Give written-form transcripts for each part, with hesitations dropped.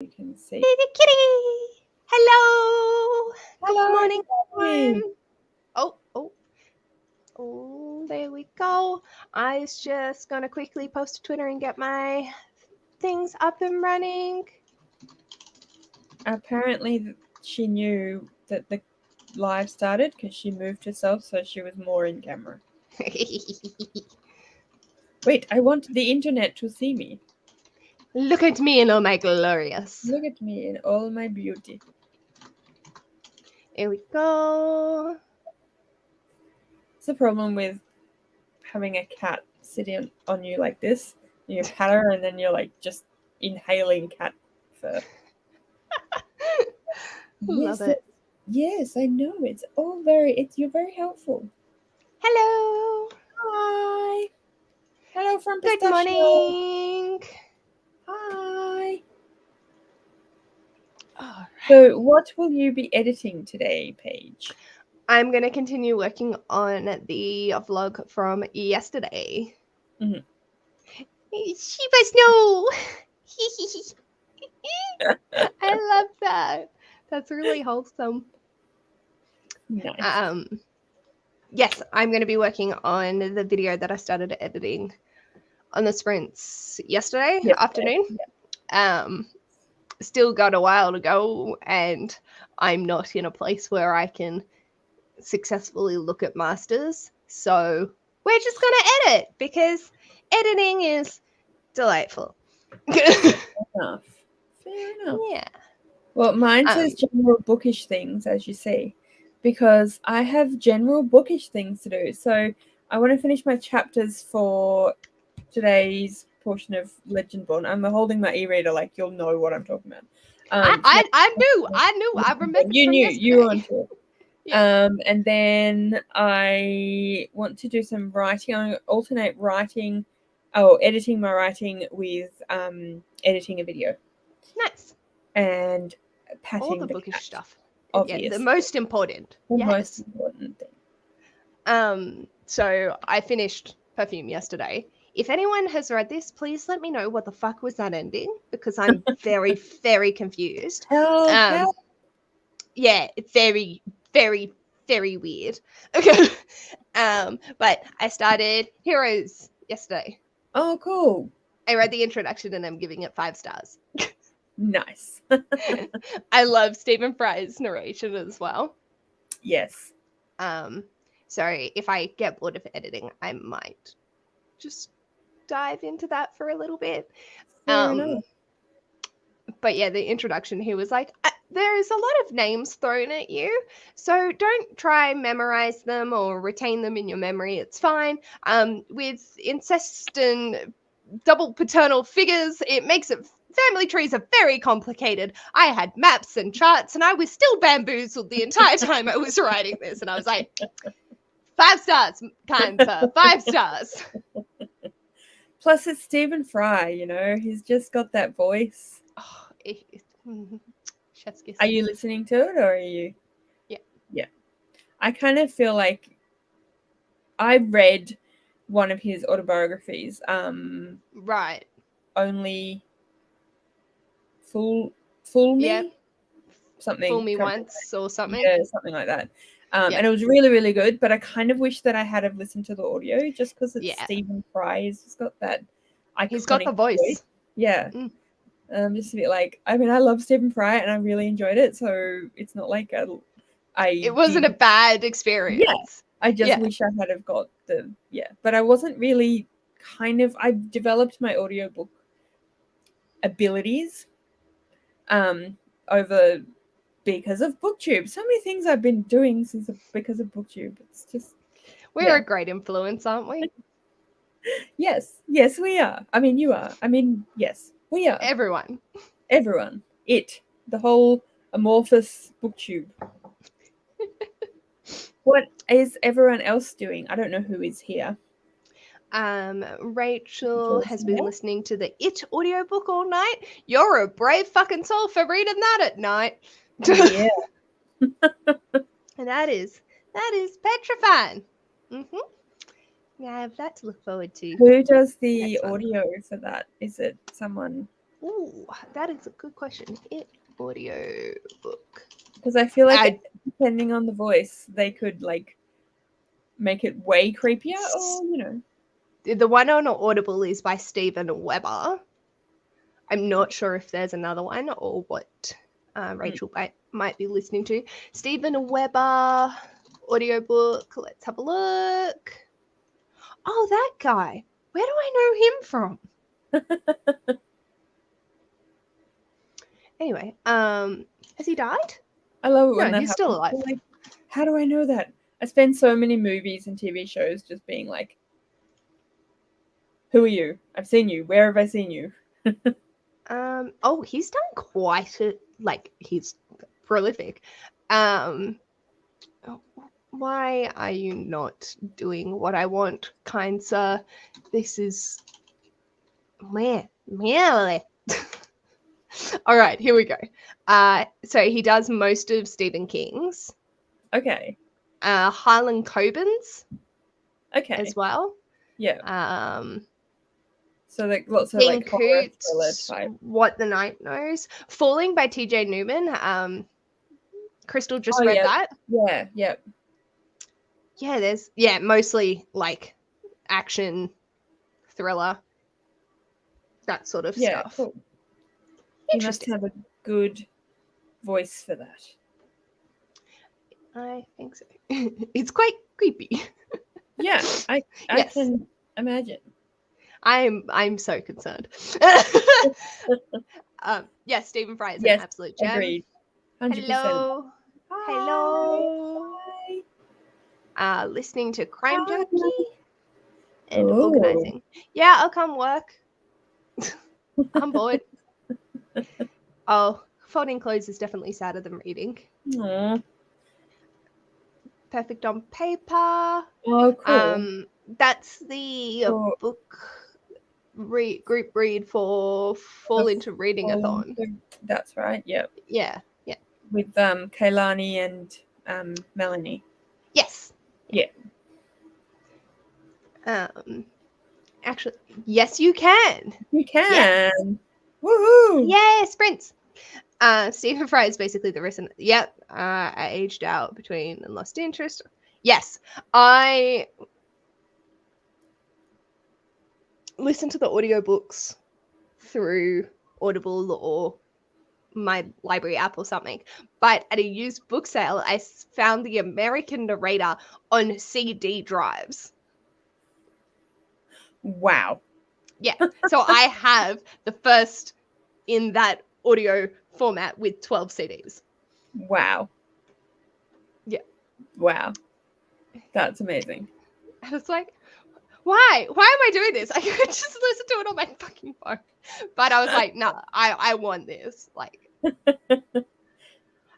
You can see. Kitty, kitty. Hello. Hello, Good morning, everybody. everyone. There we go. I was just going to quickly post to Twitter and get my things up and running. Apparently, she knew that the live started because she moved herself, so she was more in camera. Wait, I want the internet to see me. Look at me in all my glorious. Look at me in all my beauty. Here we go. It's the problem with having a cat sitting on you like this. You pat her and then you're like just inhaling cat fur. Love it. Yes, I know. It's all you're very helpful. Hello. Hi. Hello from Good Pistachio. morning. Hi. All right. So, what will you be editing today, Paige? I'm going to continue working on the vlog from yesterday. Mhm. Shiba Snow! I love that. That's really wholesome. Nice. Yes, I'm going to be working on the video that I started editing on the sprints yesterday afternoon. Still got a while to go, and I'm not in a place where I can successfully look at masters. So we're just going to edit because editing is delightful. Fair enough. Yeah. Well, mine says general bookish things, as you see, because I have general bookish things to do. So I want to finish my chapters for today's portion of Legendborn. I'm holding my e-reader like you'll know what I'm talking about. I knew. I remember. You knew. Yesterday. You were onto it. Yeah. And then I want to do some writing. I alternate writing, editing my writing with editing a video. Nice. And patting all the the bookish cat, stuff. obviously. Yeah, the most important. The most important thing. So I finished Perfume yesterday. If anyone has read this, please let me know what the fuck was that ending, because I'm very, very confused. Help. Yeah, it's very, very, very weird. Okay. But I started Heroes yesterday. Oh, cool. I read the introduction and I'm giving it 5 stars. Nice. I love Stephen Fry's narration as well. Yes. So if I get bored of editing, I might just dive into that for a little bit. Fair enough. But yeah, the introduction, he was like, there's a lot of names thrown at you, so don't try memorize them or retain them in your memory. It's fine. With incest and double paternal figures, it makes it family trees are very complicated. I had maps and charts, and I was still bamboozled the entire time I was writing this. And I was like, 5 stars, kind sir, 5 stars. Plus, it's Stephen Fry, you know, he's just got that voice. Oh, chef's kiss. Are you listening to it, or are you? Yeah. Yeah. I kind of feel like I read one of his autobiographies. Right. Only Fool Me? Yeah. Something. Fool Me Once or something. Yeah, something like that. And it was really, really good, but I kind of wish that I had have listened to the audio just because it's Stephen Fry. He's just got that iconic He's got the voice. Yeah. Just a bit like, I mean, I love Stephen Fry and I really enjoyed it, so it's not like it wasn't a bad experience. Yeah. I just wish I had have got but I wasn't really I've developed my audiobook abilities over because of BookTube. So many things I've been doing because of BookTube. It's just we're a great influence, aren't we? Yes, we are. I mean, you are. I mean, yes, we are. Everyone. The whole amorphous BookTube. What is everyone else doing? I don't know who is here. Rachel has been listening to the It audiobook all night. You're a brave fucking soul for reading that at night. Yeah. And that is petrifying. I have that to look forward to. Who does the audio for that? Is it someone? Ooh, that is a good question. It audio book. Because I feel like depending on the voice, they could like make it way creepier, or you know. The one on Audible is by Steven Weber. I'm not sure if there's another one or what Rachel might be listening to. Steven Weber audiobook. Let's have a look. Oh, that guy. Where do I know him from? Anyway, has he died? I love it when he's still alive. Like, how do I know that? I spend so many movies and TV shows just being like, who are you? I've seen you. Where have I seen you? Oh, he's done quite a, like, he's prolific. Why are you not doing what I want, kind sir? This is meh. All right, here we go. So he does most of Stephen King's. Okay. Harlan Coben's. Okay. As well. Yeah. So like lots of King like horror thriller Coots, type. What the Night Knows. Falling by T.J. Newman. Crystal just read that. Yeah. Yep. Yeah, there's mostly like action, thriller, that sort of stuff. Cool. You must have a good voice for that. I think so. It's quite creepy. Yeah, I can imagine. I'm so concerned. Yes, Stephen Fry is an absolute gem. Agreed. 100%. Hello. Hi. Hello. Hi. Listening to Crime Junkie and organizing. Yeah, I'll come work. I'm bored. Oh, folding clothes is definitely sadder than reading. Aww. Perfect on Paper. Oh, cool. That's the book group read for Fall Into Reading-a-thon. That's right. Yep. Yeah. With Kaylani and Melanie. Yes. Yeah. Actually, yes, you can. You can. Yes. Woohoo! Yeah, sprints. Stephen Fry is basically the reason. Yep. I aged out between and lost interest. Yes, I listen to the audiobooks through Audible or my library app or something. But at a used book sale, I found the American narrator on CD drives. Wow. Yeah. So I have the first in that audio format with 12 CDs. Wow. Yeah. Wow. That's amazing. And it's like, why? Why am I doing this? I could just listen to it on my fucking phone. But I was like, no, I want this. Like, I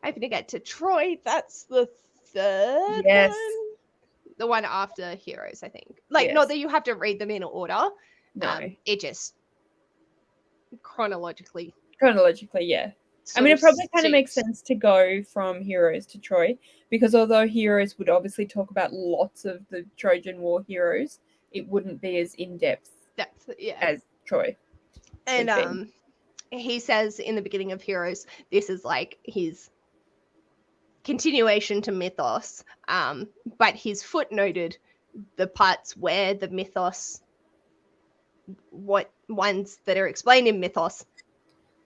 have to get to Troy. That's the third one. The one after Heroes, I think. Like, not that you have to read them in order. No. It just chronologically, yeah. I mean, it probably kind of makes sense to go from Heroes to Troy, because although Heroes would obviously talk about lots of the Trojan War heroes, it wouldn't be as in-depth as Troy. And he says in the beginning of Heroes, this is like his continuation to mythos, but he's footnoted the parts where the mythos, what ones that are explained in mythos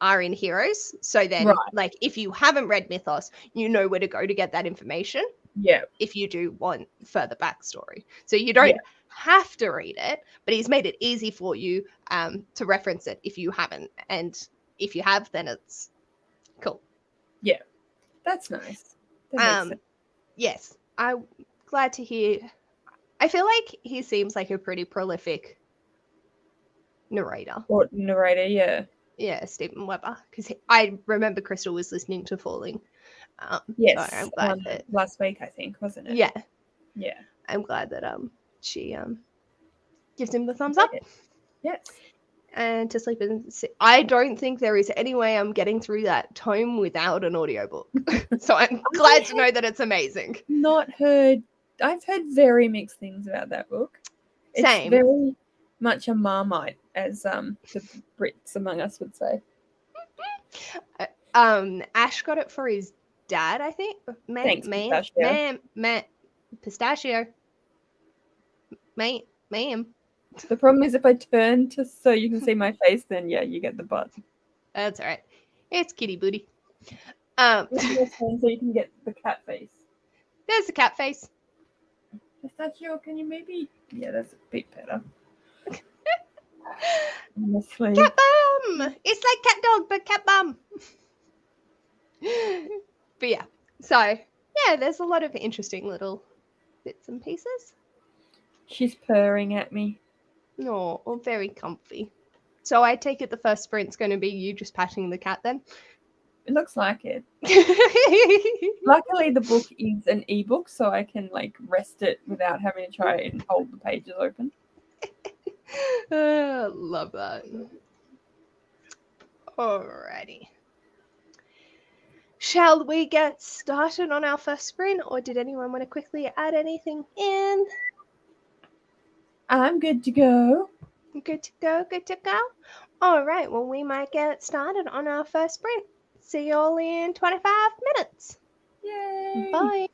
are in Heroes. So then, like, if you haven't read mythos, you know where to go to get that information. Yeah. If you do want further backstory. So you don't have to read it, but he's made it easy for you to reference it if you haven't. And if you have, then it's cool. Yeah. That's nice. That makes sense. Yes. I'm glad to hear. I feel like he seems like a pretty prolific narrator. Yeah, Stephen Weber. Because I remember Crystal was listening to Falling. Yes, so I'm glad that last week, I think, wasn't it? Yeah. I'm glad that she gives him the thumbs up. Yes. And to sleep and I don't think there is any way I'm getting through that tome without an audiobook. So I'm glad to know that it's amazing. I've heard very mixed things about that book. Same. It's very much a Marmite as the Brits among us would say. Ash got it for his dad, I think. Thanks, Pistachio. Pistachio. Ma'am. The problem is if I turn to so you can see my face, then yeah, you get the butt. That's all right. It's kitty booty. So you can get the cat face. There's the cat face. Pistachio, can you maybe? Yeah, that's a bit better. Honestly. Cat bum. It's like cat dog, but cat bum. But yeah, so yeah, there's a lot of interesting little bits and pieces. She's purring at me. No, oh, very comfy. So I take it the first sprint's going to be you just patting the cat then? It looks like it. Luckily, the book is an ebook, so I can like rest it without having to try and hold the pages open. Love that. Alrighty. Shall we get started on our first sprint, or did anyone want to quickly add anything in? I'm good to go. Good to go, good to go. All right, well, we might get started on our first sprint. See you all in 25 minutes. Yay! Bye.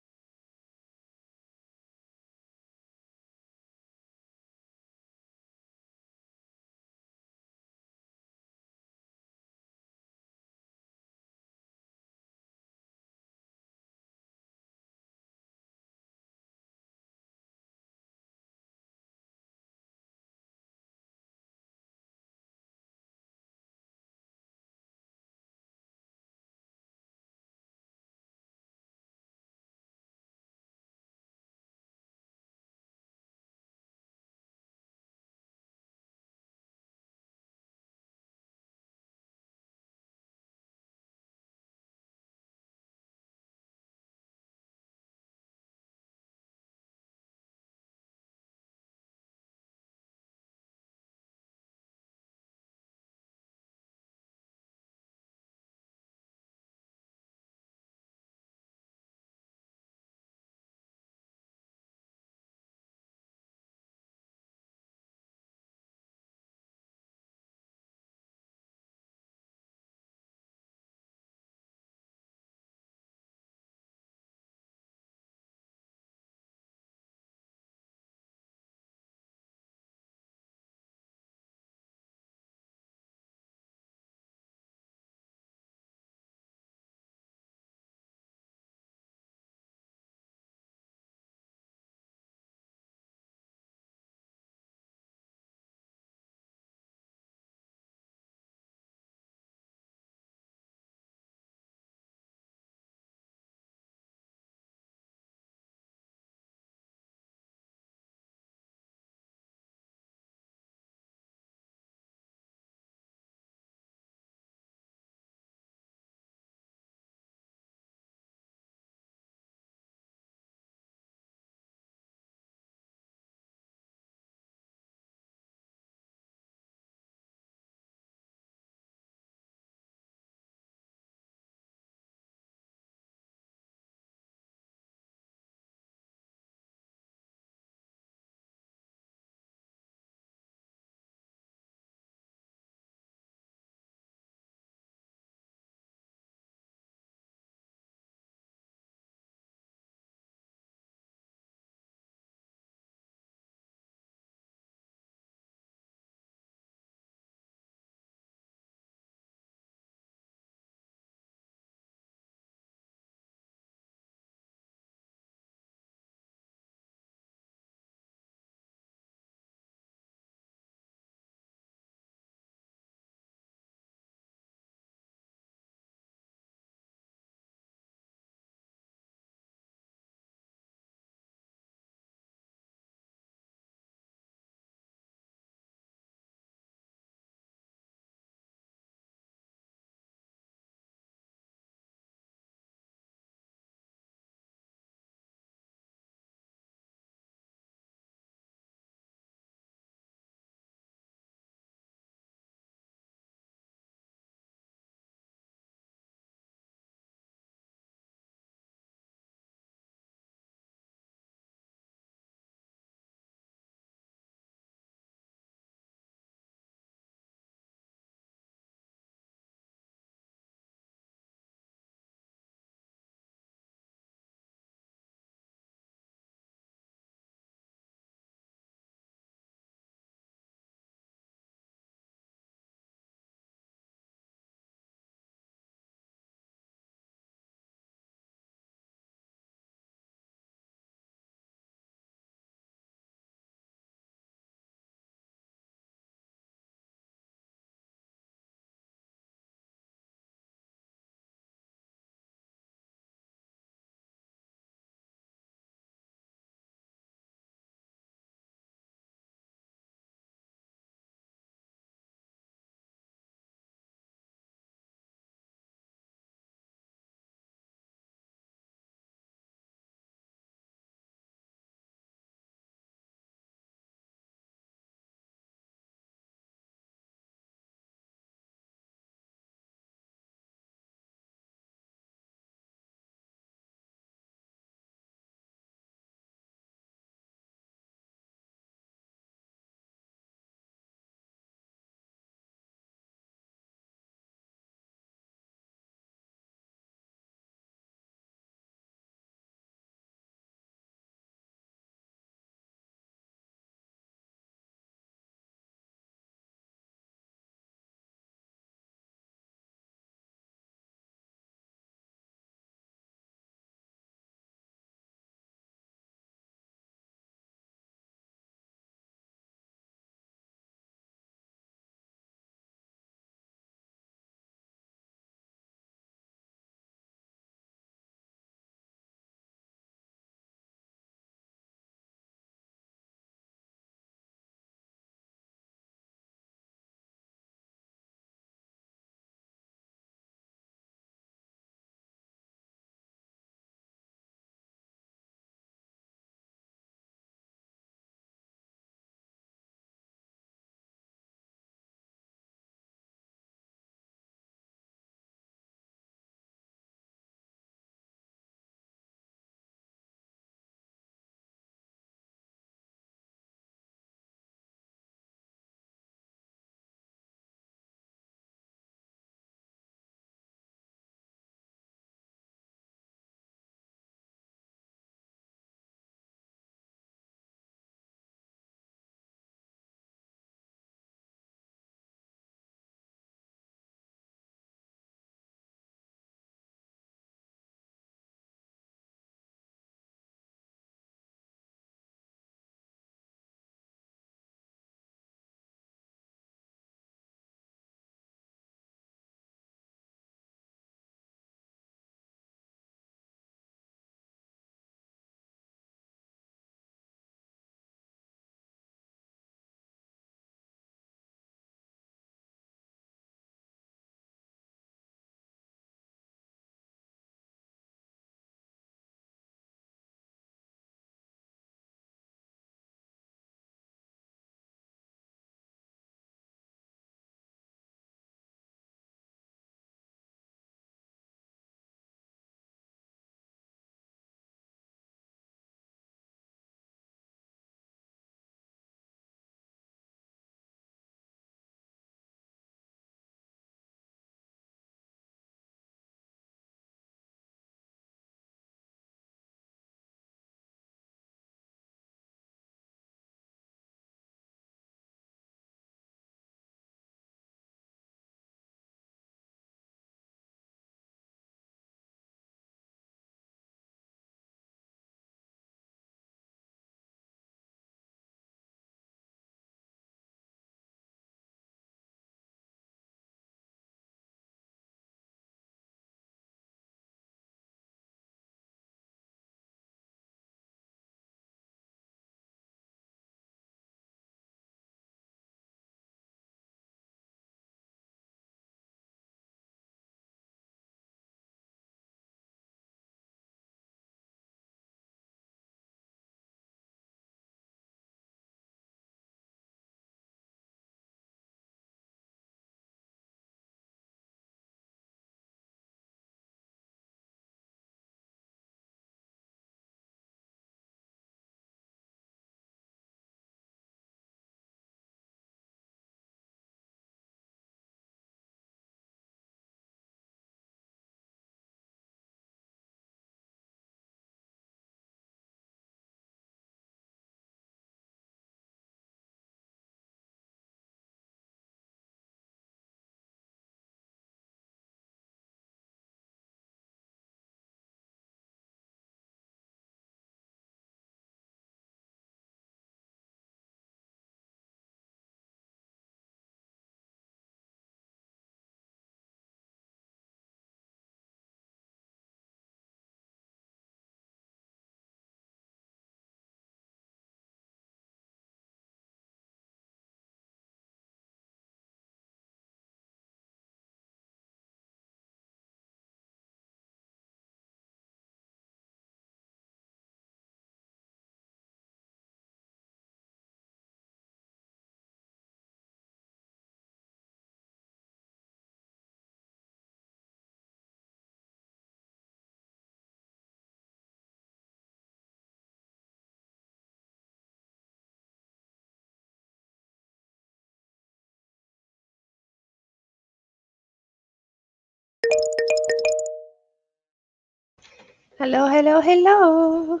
Hello, hello, hello.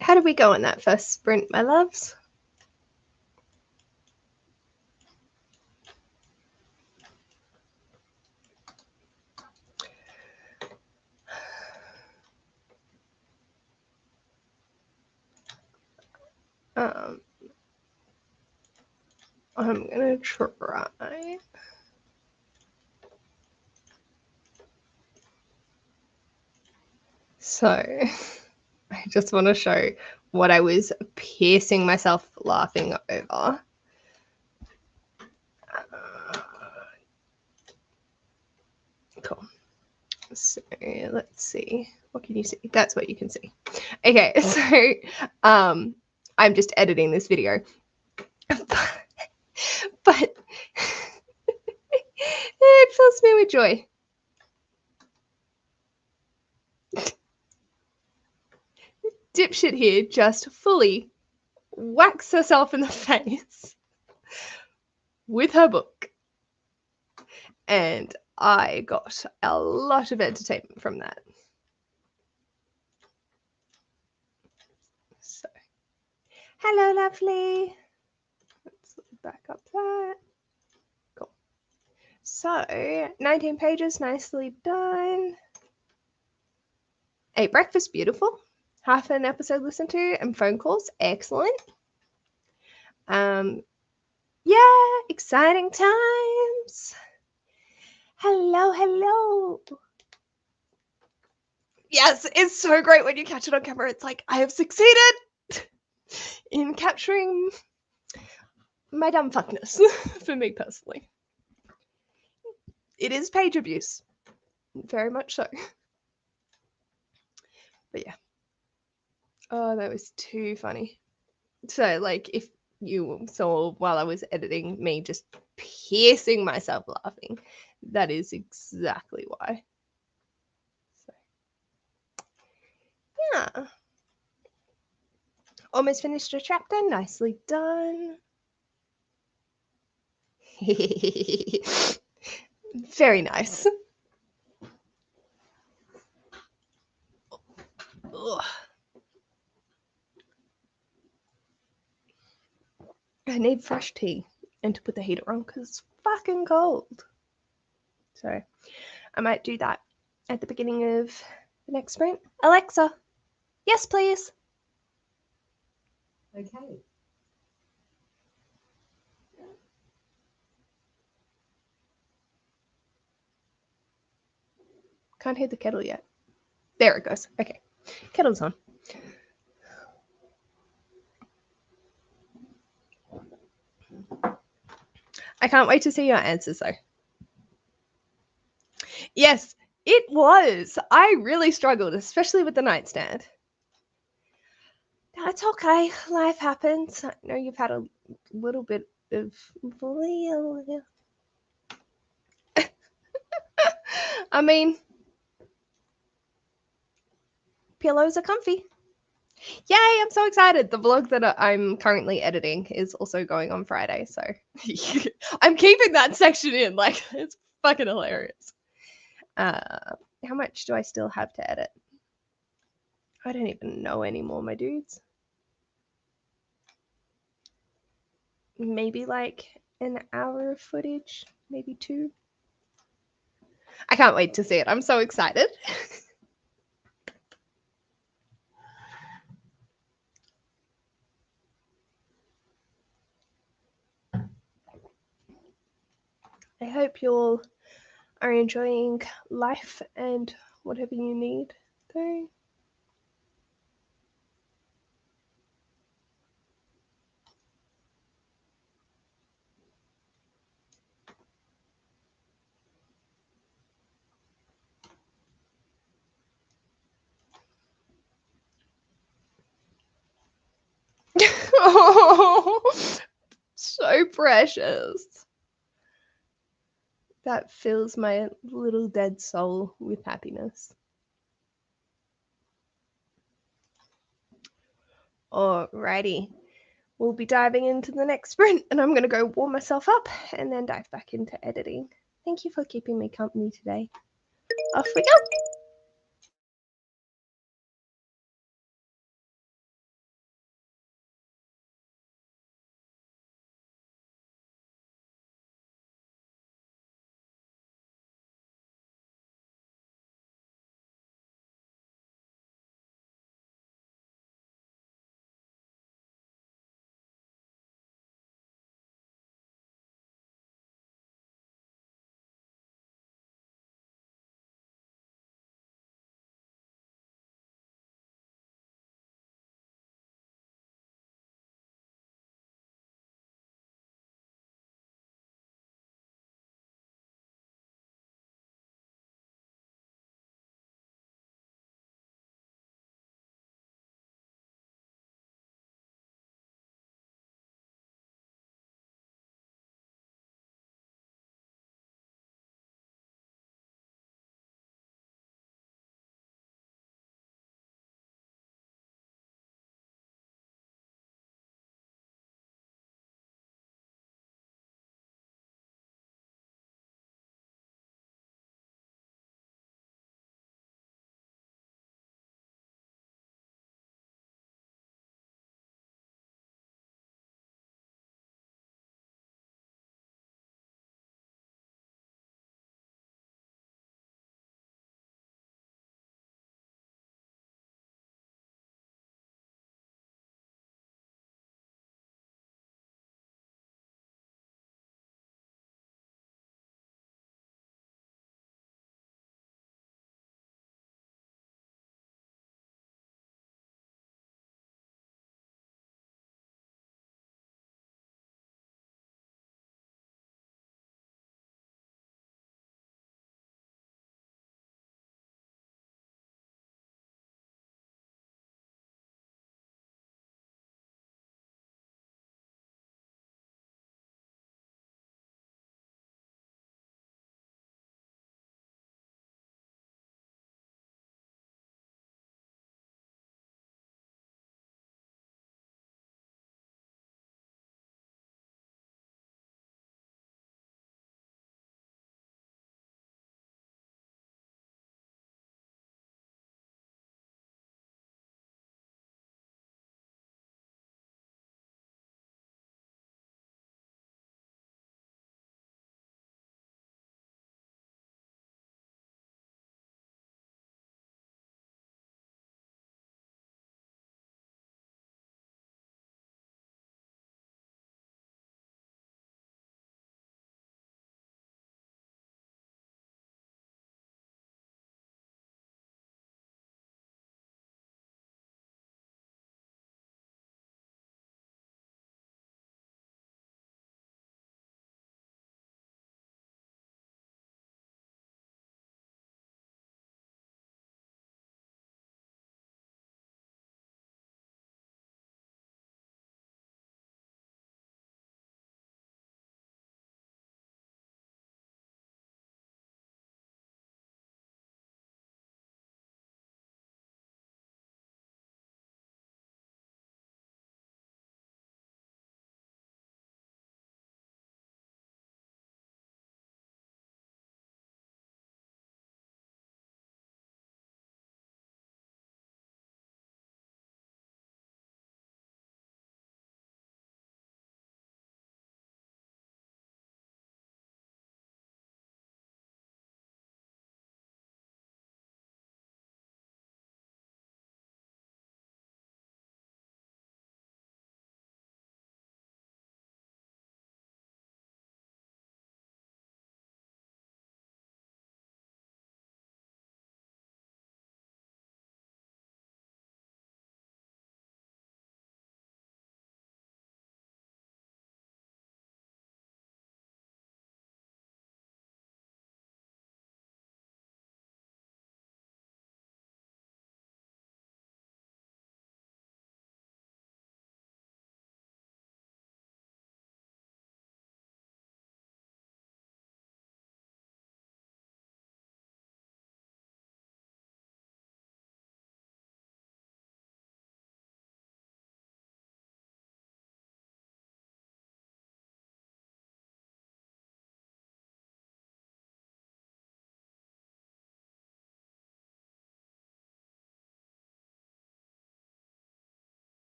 How did we go on that first sprint, my loves? I'm gonna try. So, I just want to show what I was piercing myself laughing over. Cool. So let's see. What can you see? That's what you can see. Okay, so I'm just editing this video. But it fills me with joy. Dipshit here just fully whacks herself in the face with her book. And I got a lot of entertainment from that. So, hello, lovely. Let's back up that. Cool. So, 19 pages, nicely done. Ate breakfast, beautiful. Half an episode listened to, and phone calls, excellent. Yeah, exciting times. Hello, hello. Yes, it's so great when you catch it on camera. It's like, I have succeeded in capturing my dumb fuckness, for me personally. It is page abuse. Very much so. But yeah. Oh, that was too funny. So, like, if you saw while I was editing me just piercing myself laughing, that is exactly why. So, yeah. Almost finished a chapter. Nicely done. Very nice. Ugh. I need fresh tea and to put the heater on because it's fucking cold. So I might do that at the beginning of the next sprint. Alexa, yes, please. Okay. Can't hear the kettle yet. There it goes. Okay. Kettle's on. I can't wait to see your answers though. Yes, it was. I really struggled, especially with the nightstand. That's okay. Life happens. I know you've had a little bit of. I mean, pillows are comfy. Yay, I'm so excited. The vlog that I'm currently editing is also going on Friday. So I'm keeping that section in. Like, it's fucking hilarious. How much do I still have to edit? I don't even know anymore, my dudes. Maybe like an hour of footage, maybe 2. I can't wait to see it. I'm so excited. I hope you all are enjoying life and whatever you need, though. Oh, so precious. That fills my little dead soul with happiness. Alrighty. We'll be diving into the next sprint, and I'm going to go warm myself up and then dive back into editing. Thank you for keeping me company today. Off we go.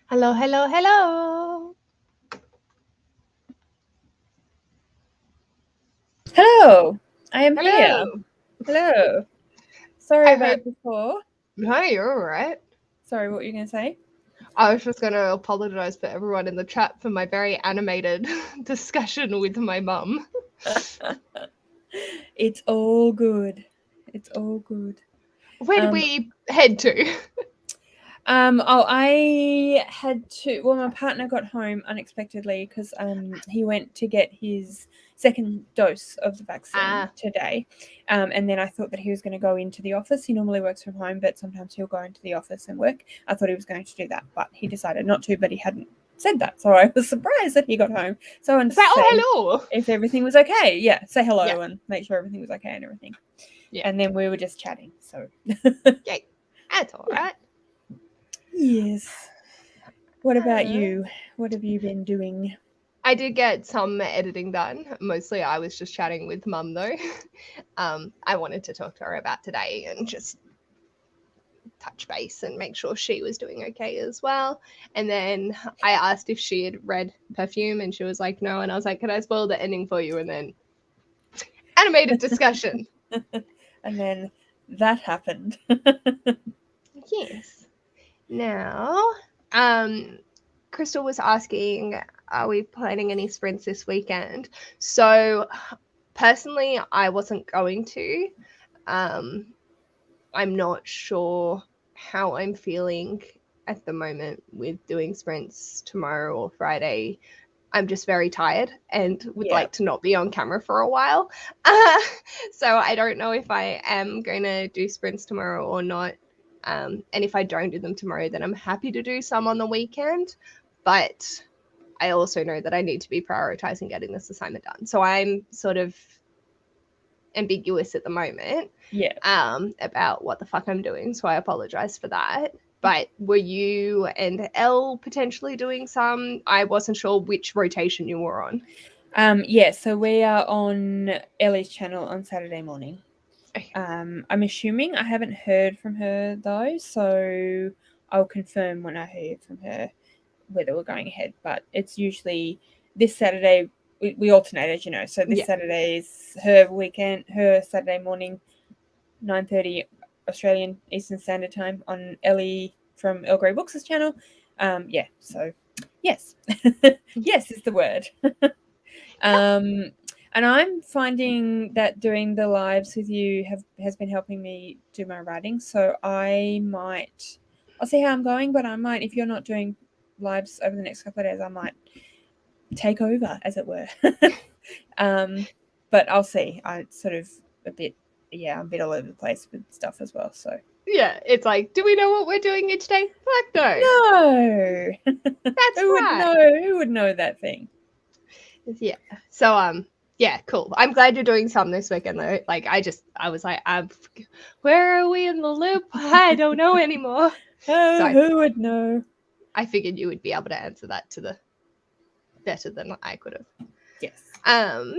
Hello, hello, hello. Hello, I am Hello. here. Hello. Sorry I about heard. before. No, you're all right. Sorry, what were you going to say? I was just going to apologize for everyone in the chat for my very animated discussion with my mum. It's all good. It's all good. Where did we head to? I had to. Well, my partner got home unexpectedly because he went to get his second dose of the vaccine today, and then I thought that he was going to go into the office. He normally works from home, but sometimes he'll go into the office and work. I thought he was going to do that, but he decided not to. But he hadn't said that, so I was surprised that he got home. So I wanted to say, hello. if everything was okay. Yeah, say hello and make sure everything was okay and everything. Yeah. And then we were just chatting. So yeah, that's all right. Yes. What about you? What have you been doing? I did get some editing done. Mostly I was just chatting with Mum though. I wanted to talk to her about today and just touch base and make sure she was doing okay as well. And then I asked if she had read Perfume and she was like, no. And I was like, can I spoil the ending for you? And then animated discussion. And then that happened. Yes. Now, Crystal was asking, are we planning any sprints this weekend? So personally, I wasn't going to. I'm not sure how I'm feeling at the moment with doing sprints tomorrow or Friday. I'm just very tired and would like to not be on camera for a while. So I don't know if I am going to do sprints tomorrow or not. And if I don't do them tomorrow, then I'm happy to do some on the weekend. But I also know that I need to be prioritizing getting this assignment done. So I'm sort of ambiguous at the moment about what the fuck I'm doing. So I apologize for that. But were you and Elle potentially doing some? I wasn't sure which rotation you were on. Yeah, so we are on Ellie's channel on Saturday morning. Okay. I'm assuming I haven't heard from her though, so I'll confirm when I hear from her whether we're going ahead. But it's usually this Saturday. We alternate, as you know. So this Saturday is her weekend, her Saturday morning, 9:30 Australian Eastern Standard Time on Ellie from Elle Grey Books' channel. So yes. Yes is the word. And I'm finding that doing the lives with you has been helping me do my writing. So I'll see how I'm going, but I might, if you're not doing lives over the next couple of days, I might take over, as it were. But I'll see. I'm a bit all over the place with stuff as well. So yeah, it's like, do we know what we're doing each day? Fuck no. No. That's Who would know that thing? Yeah. So yeah, cool. I'm glad you're doing some this weekend though. Like I was like, where are we in the loop? I don't know anymore. Who would know? I figured you would be able to answer that to the better than I could have. Yes. Hi,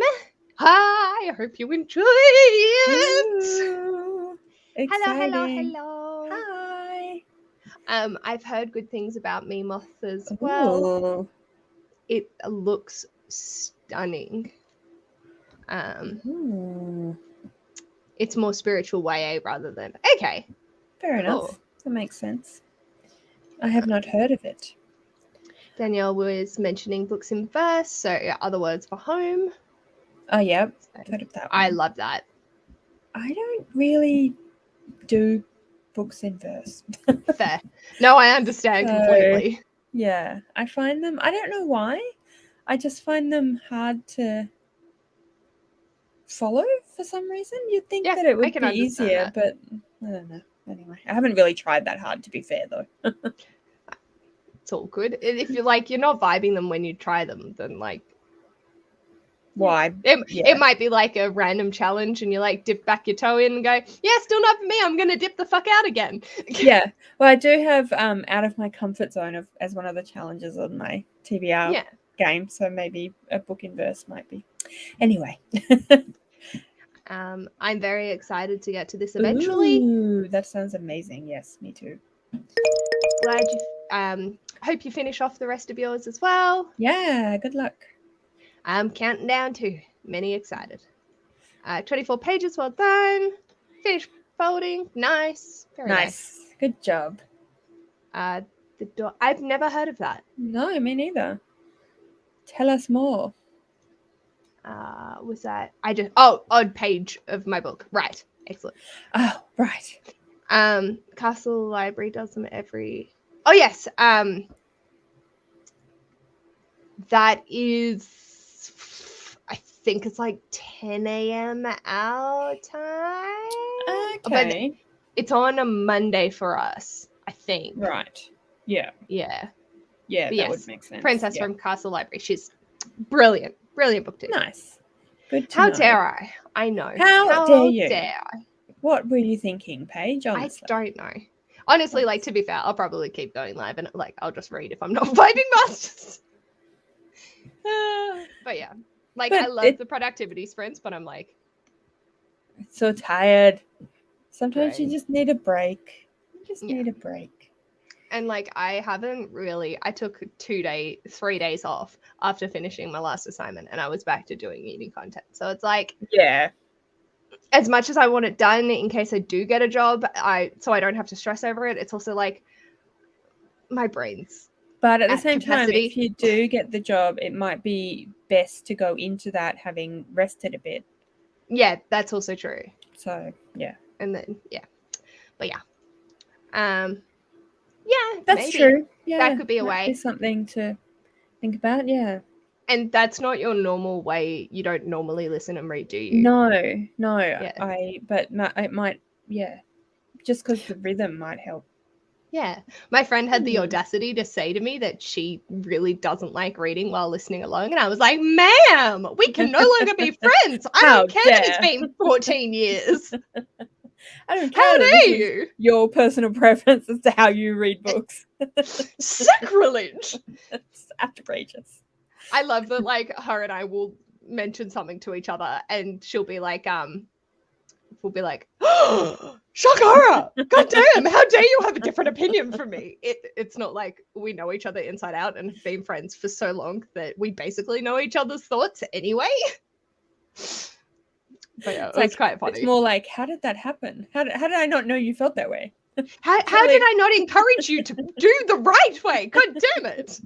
I hope you enjoy it. Ooh, hello. Hi. I've heard good things about Memoth as well. Ooh. It looks stunning. It's more spiritual YA rather than okay. Fair enough. That makes sense. I have not heard of it. Danielle was mentioning books in verse, so Other Words for Home. Oh yeah, I've heard of that one. I love that. I don't really do books in verse. Fair. No, I understand completely. Yeah, I find them, I don't know why, I just find them hard to follow for some reason. You'd think that it would be easier, but I don't know. Anyway, I haven't really tried that hard, to be fair, though. It's all good. If you're like, you're not vibing them when you try them, then like, why? It might be like a random challenge and you like dip back your toe in and go, yeah, still not for me. I'm going to dip the fuck out again. Yeah. Well, I do have out of my comfort zone as one of the challenges on my TBR game. So maybe a book in verse might be. Anyway. I'm very excited to get to this eventually. Ooh, that sounds amazing. Yes, me too. Hope you finish off the rest of yours as well. Yeah, good luck. I'm counting down to many excited. 24 pages, well done. Finish folding, nice. Very nice. Good job. I've never heard of that. No, me neither. Tell us more. Was that odd page of my book. Right. Excellent. Oh, right. Castle Library does them every. Oh yes. That is, I think it's like 10 a.m. our time. Okay. But it's on a Monday for us, I think. Right. Yeah. Yeah. Yeah, that would make sense. Princess from Castle Library. She's brilliant. Brilliant book too. Nice. Good to How know. dare I? I know. How dare you? Dare I? What were you thinking, Paige? Honestly. I don't know. Honestly, like, to be fair, I'll probably keep going live and like I'll just read if I'm not vibing masters. But yeah. Like, I love the productivity sprints, but I'm like so tired. Sometimes you Right. just need a break. You just need a break. And like I took 3 days off after finishing my last assignment and I was back to doing uni content. So it's like, Yeah. as much as I want it done in case I do get a job, so I don't have to stress over it, it's also like my brain's But at the at same time, capacity. if you do get the job, it might be best to go into that having rested a bit. Yeah, that's also true. So yeah. And then but yeah, That's maybe. true. Yeah, That could be a way. Be something to think about. Yeah. And that's not your normal way. You don't normally listen and read, do you? No. Yeah. But it might. Yeah. Just because the rhythm might help. Yeah. My friend had the audacity to say to me that she really doesn't like reading while listening along. And I was like, ma'am, we can no longer be friends. I don't care that it's been 14 years. I don't care. How dare you? Your personal preference as to how you read books. Sacrilege. It's outrageous. I love that, like, her and I will mention something to each other and she'll be like, we'll be like, oh, Shakara, goddamn, how dare you have a different opinion from me? It's not like we know each other inside out and have been friends for so long that we basically know each other's thoughts anyway. But yeah, it's quite funny. It's more like, how did that happen? How did I not know you felt that way? How did I not encourage you to do the right way? God damn it.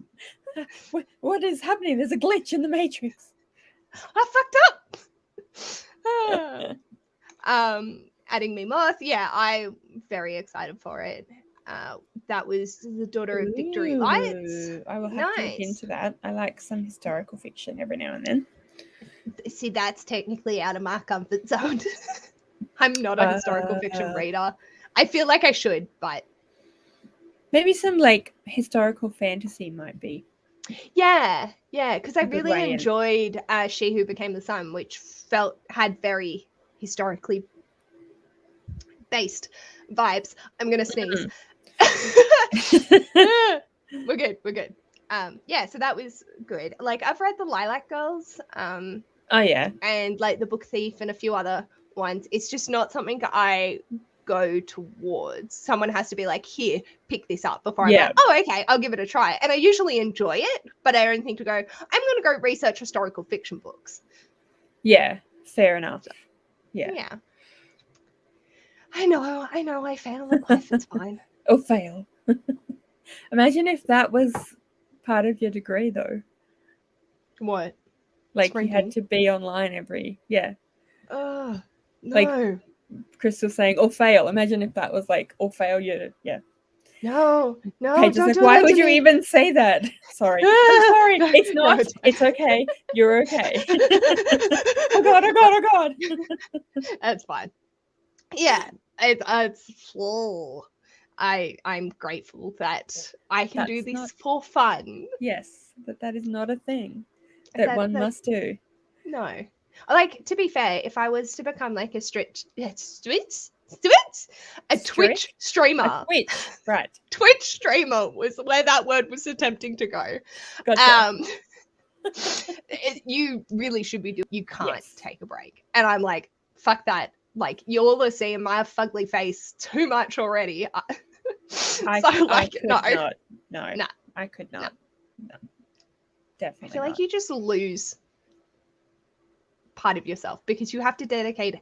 What is happening? There's a glitch in the Matrix. I fucked up. Adding me Moth. Yeah, I'm very excited for it. That was The Daughter of Victory Lights. I will have to look into that. I like some historical fiction every now and then. See, that's technically out of my comfort zone. I'm not a historical fiction reader. I feel like I should, but maybe some like historical fantasy might be. Yeah, because I really enjoyed She Who Became the Sun, which had very historically based vibes. I'm gonna sneeze. We're good. Yeah, so that was good. Like, I've read The Lilac Girls. Oh yeah. And like The Book Thief and a few other ones. It's just not something I go towards. Someone has to be like, here, pick this up before I'm like, oh, okay, I'll give it a try. And I usually enjoy it, but I don't think to go, I'm going to go research historical fiction books. Yeah, fair enough. Yeah. I know, I fail at life, it's fine. Oh, fail. Imagine if that was part of your degree, though. What? Like, you had to be online every, no. Like, Crystal saying, or fail. Imagine if that was like, or fail, No, Paige is like, why would you even say that? Sorry. I'm sorry. It's not. No, it's okay. You're okay. Oh God. That's fine. Yeah. It's I'm grateful that I can do this for fun. Yes, but that is not a thing that one must do. No. Like, to be fair, if I was to become like a Twitch streamer. Right. Twitch streamer was where that word was attempting to go. Gotcha. You really should be doing, you can't take a break. And I'm like, fuck that. Like, you all are seeing my fugly face too much already. I could not. No, Nah. I could not. No. Definitely. I feel like you just lose part of yourself because you have to dedicate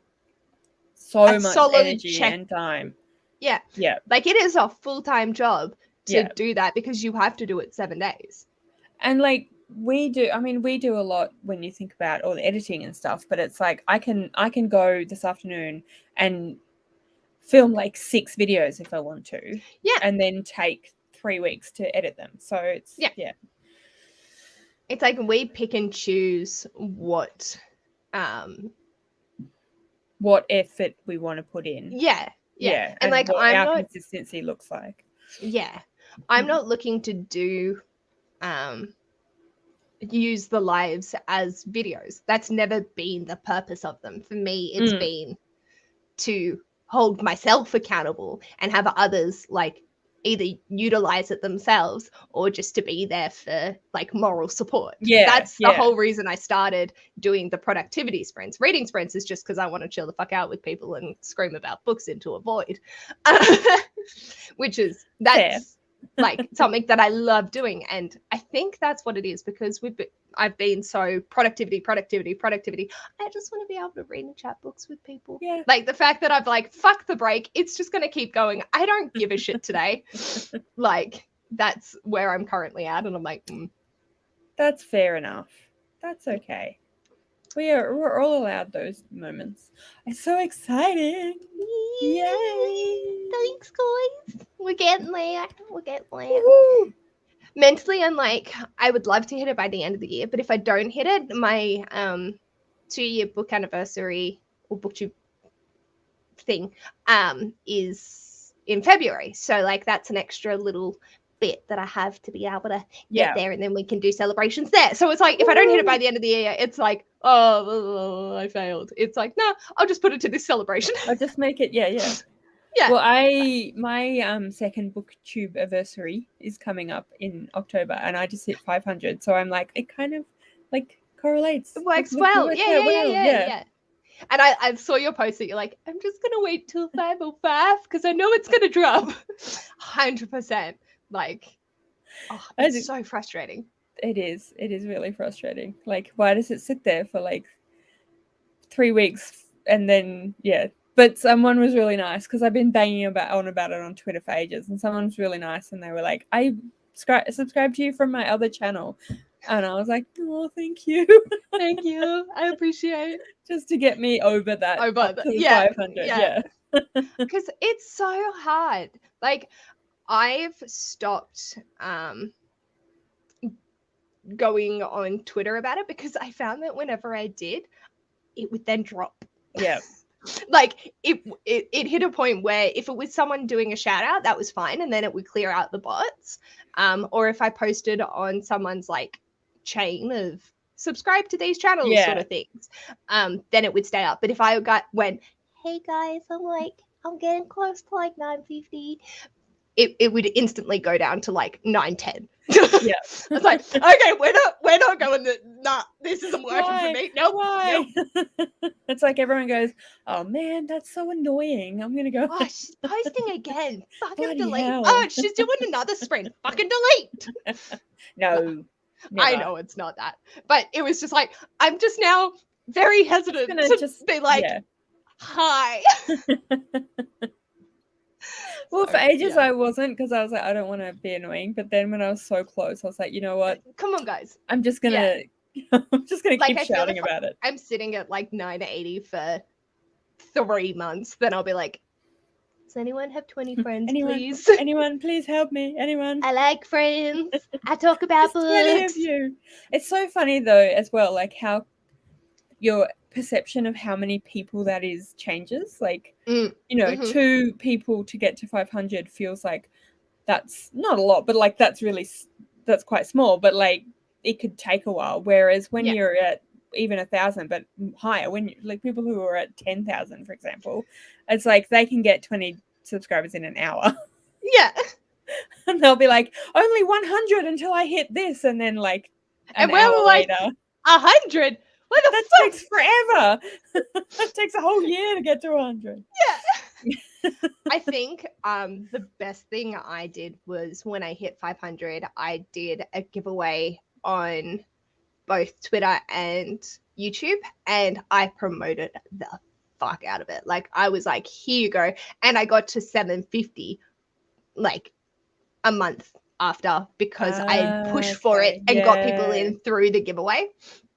so much energy and time. Yeah. Yeah. Like it is a full-time job to do that because you have to do it 7 days. And like we do a lot when you think about all the editing and stuff, but it's like I can go this afternoon and film like 6 videos if I want to. Yeah. And then take 3 weeks to edit them. So it's yeah. It's like we pick and choose what effort we want to put in. Yeah. And like what our consistency looks like. Yeah. I'm not looking to do use the lives as videos. That's never been the purpose of them. For me, it's been to hold myself accountable and have others like either utilize it themselves or just to be there for like moral support. That's the whole reason I started doing the productivity sprints. Reading sprints is just because I want to chill the fuck out with people and scream about books into a void. That's like something that I love doing. And I think that's what it is because I've been so productivity. I just want to be able to read and chat books with people. Yeah. Like the fact that I've like, fuck the break. It's just going to keep going. I don't give a shit today. Like that's where I'm currently at. And I'm like, That's fair enough. That's okay. We're all allowed those moments. It's so exciting. Yay. Thanks, guys. We're getting there. Woo-hoo. Mentally, I'm like, I would love to hit it by the end of the year, but if I don't hit it, my 2-year book anniversary or booktube thing is in February. So like that's an extra little bit that I have to be able to get there, and then we can do celebrations there. So it's like if I don't hit it by the end of the year, it's like, oh, I failed. It's like, no, I'll just put it to this celebration. I'll just make it, yeah. Well, my second booktube anniversary is coming up in October, and I just hit 500. So I'm like, it kind of like correlates. It works well. Yeah. And I saw your post that you're like, I'm just gonna wait till 505 because I know it's gonna drop. 100%. Like, it's so frustrating. It is really frustrating. Like, why does it sit there for like 3 weeks and then But someone was really nice because I've been banging on about it on Twitter for ages, and someone was really nice and they were like, I subscribed to you from my other channel. And I was like, oh, thank you. Thank you. I appreciate it. Just to get me over that. 500. Yeah. Because it's so hard. Like, I've stopped going on Twitter about it because I found that whenever I did, it would then drop. Yeah. Like it hit a point where if it was someone doing a shout out, that was fine, and then it would clear out the bots. Or if I posted on someone's like chain of subscribe to these channels sort of things, then it would stay up. But if I went, hey guys, I'm getting close to like 950, it would instantly go down to like 910. Yeah. I was like, okay, we're not going to, nah, this isn't working for me. Nope. It's like everyone goes, oh man, that's so annoying. I'm gonna go. Oh, she's posting again. Fucking delete. Hell. Oh, she's doing another sprint. Fucking delete. No. I know it's not that. But it was just like, I'm just now very hesitant to be like, hi. Well, for ages I wasn't, because I was like, I don't want to be annoying. But then when I was so close, I was like, you know what? Come on, guys. I'm just gonna keep shouting about it. I'm sitting at like 980 for 3 months. Then I'll be like, does anyone have 20 friends, please? Anyone, please help me. Anyone? I like friends. I talk about books. 20 of you. It's so funny though, as well, like how your perception of how many people that is changes. Like, you know, 2 people to get to 500 feels like that's not a lot, but like that's quite small, but like it could take a while. Whereas when you're at even 1,000, but higher, when like people who are at 10,000, for example, it's like they can get 20 subscribers in an hour. Yeah. And they'll be like, only 100 until I hit this, and then like an hour later, 100. What the fuck? Takes forever. It takes a whole year to get to 100. Yeah. I think the best thing I did was when I hit 500, I did a giveaway on both Twitter and YouTube, and I promoted the fuck out of it. Like, I was like, here you go. And I got to 750 like a month after, because I had pushed for it and got people in through the giveaway.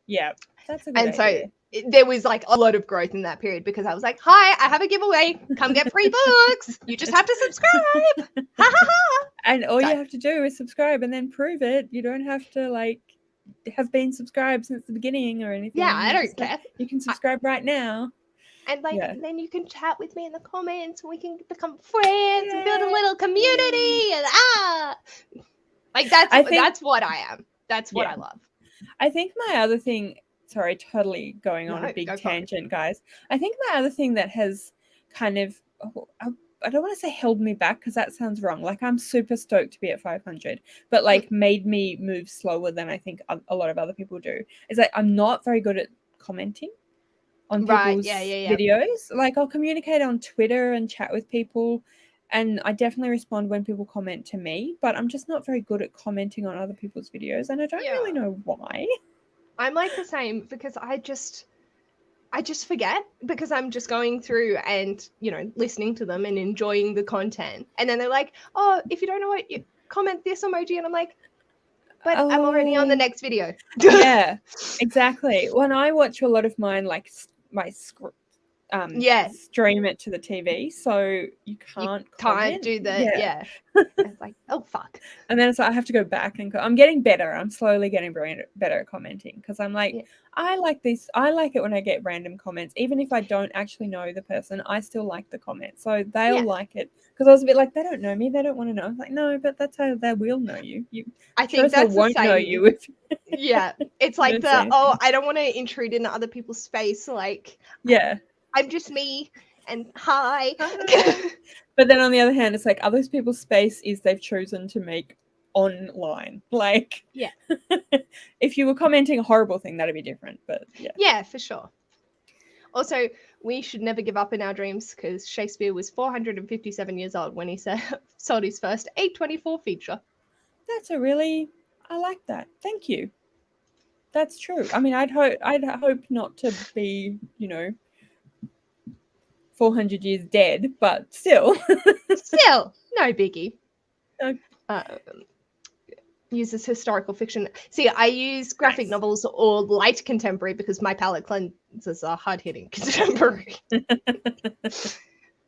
Yeah, that's a good idea. So there was like a lot of growth in that period, because I was like, hi, I have a giveaway. Come get free books. You just have to subscribe. Ha ha ha. And all you have to do is subscribe and then prove it. You don't have to like have been subscribed since the beginning or anything. Yeah, I don't care. You can subscribe right now. And like, then you can chat with me in the comments, and we can become friends and build a little community. And like that's what I am. That's what I love. I think my other thing, sorry, totally going on a big tangent, guys. I think my other thing that has kind of, I don't want to say held me back, because that sounds wrong. Like, I'm super stoked to be at 500, but like made me move slower than I think a lot of other people do. Is like, I'm not very good at commenting on people's videos. Like, I'll communicate on Twitter and chat with people, and I definitely respond when people comment to me, but I'm just not very good at commenting on other people's videos, and I don't really know why. I'm like the same, because I just forget, because I'm just going through and, you know, listening to them and enjoying the content. And then they're like, oh, if you don't know what, you comment this emoji. And I'm like, but I'm already on the next video. Yeah, exactly. When I watch a lot of mine, like my stream it to the TV, so you can't do that. It's like, oh fuck. And then it's like I have to go back and I'm getting better. I'm slowly getting better at commenting, because I'm like, I like this. I like it when I get random comments, even if I don't actually know the person. I still like the comment, so they'll like it. Because I was a bit like, they don't know me, they don't want to know. I was like, no, but that's how they will know you. I think that's won't know you if it's like I don't want to intrude into other people's space. Like, I'm just me, and hi. But then on the other hand, it's like other people's space is they've chosen to make online. Like, if you were commenting a horrible thing, that'd be different. But yeah, for sure. Also, we should never give up in our dreams, because Shakespeare was 457 years old when he sold his first A24 feature. I like that. Thank you. That's true. I mean, I'd hope not to be, 400 years dead, but still. No biggie. Uses historical fiction. See, I use graphic novels or light contemporary, because my palette cleansers are hard-hitting contemporary. That's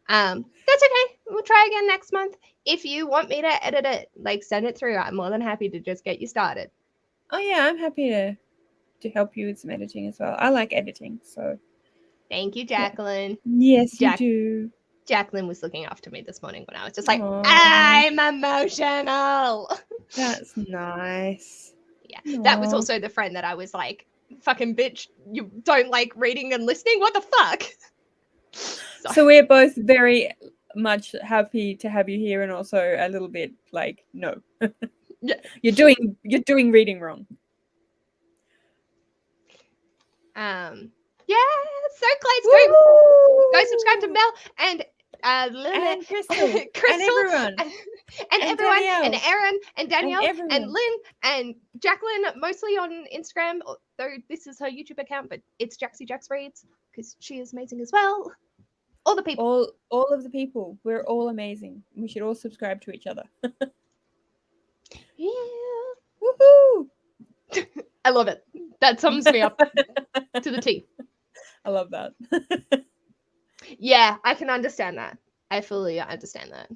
okay. We'll try again next month. If you want me to edit it, like, send it through. I'm more than happy to just get you started. Oh yeah, I'm happy to help you with some editing as well. I like editing, so. Thank you, Jacqueline. Yes, you do. Jacqueline was looking after me this morning when I was just like, I'm emotional. That's nice. Yeah. Aww. That was also the friend that I was like, fucking bitch, you don't like reading and listening? What the fuck? So we're both very much happy to have you here, and also a little bit like, no. You're doing reading wrong. Yeah, so glad. Go subscribe to Mel and Lynn and Crystal and everyone and everyone Danielle. And Aaron and Danielle and Lynn and Jacqueline, mostly on Instagram, though this is her YouTube account, but it's Jaxie Jax Reads, because she is amazing as well. All the people, all of the people, we're all amazing. We should all subscribe to each other. Yeah, woohoo! I love it. That sums me up to the T. I love that. Yeah, I can understand that. I fully understand that.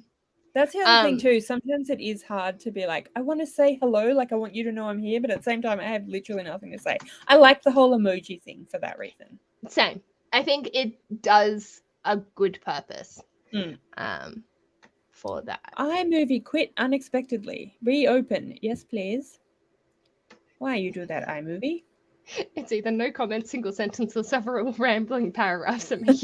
That's the other thing too. Sometimes it is hard to be like, I want to say hello, like I want you to know I'm here, but at the same time I have literally nothing to say. I like the whole emoji thing for that reason. Same. I think it does a good purpose. For that. iMovie quit unexpectedly. Reopen. Yes, please. Why you do that, iMovie? It's either no comment, single sentence, or several rambling paragraphs at me.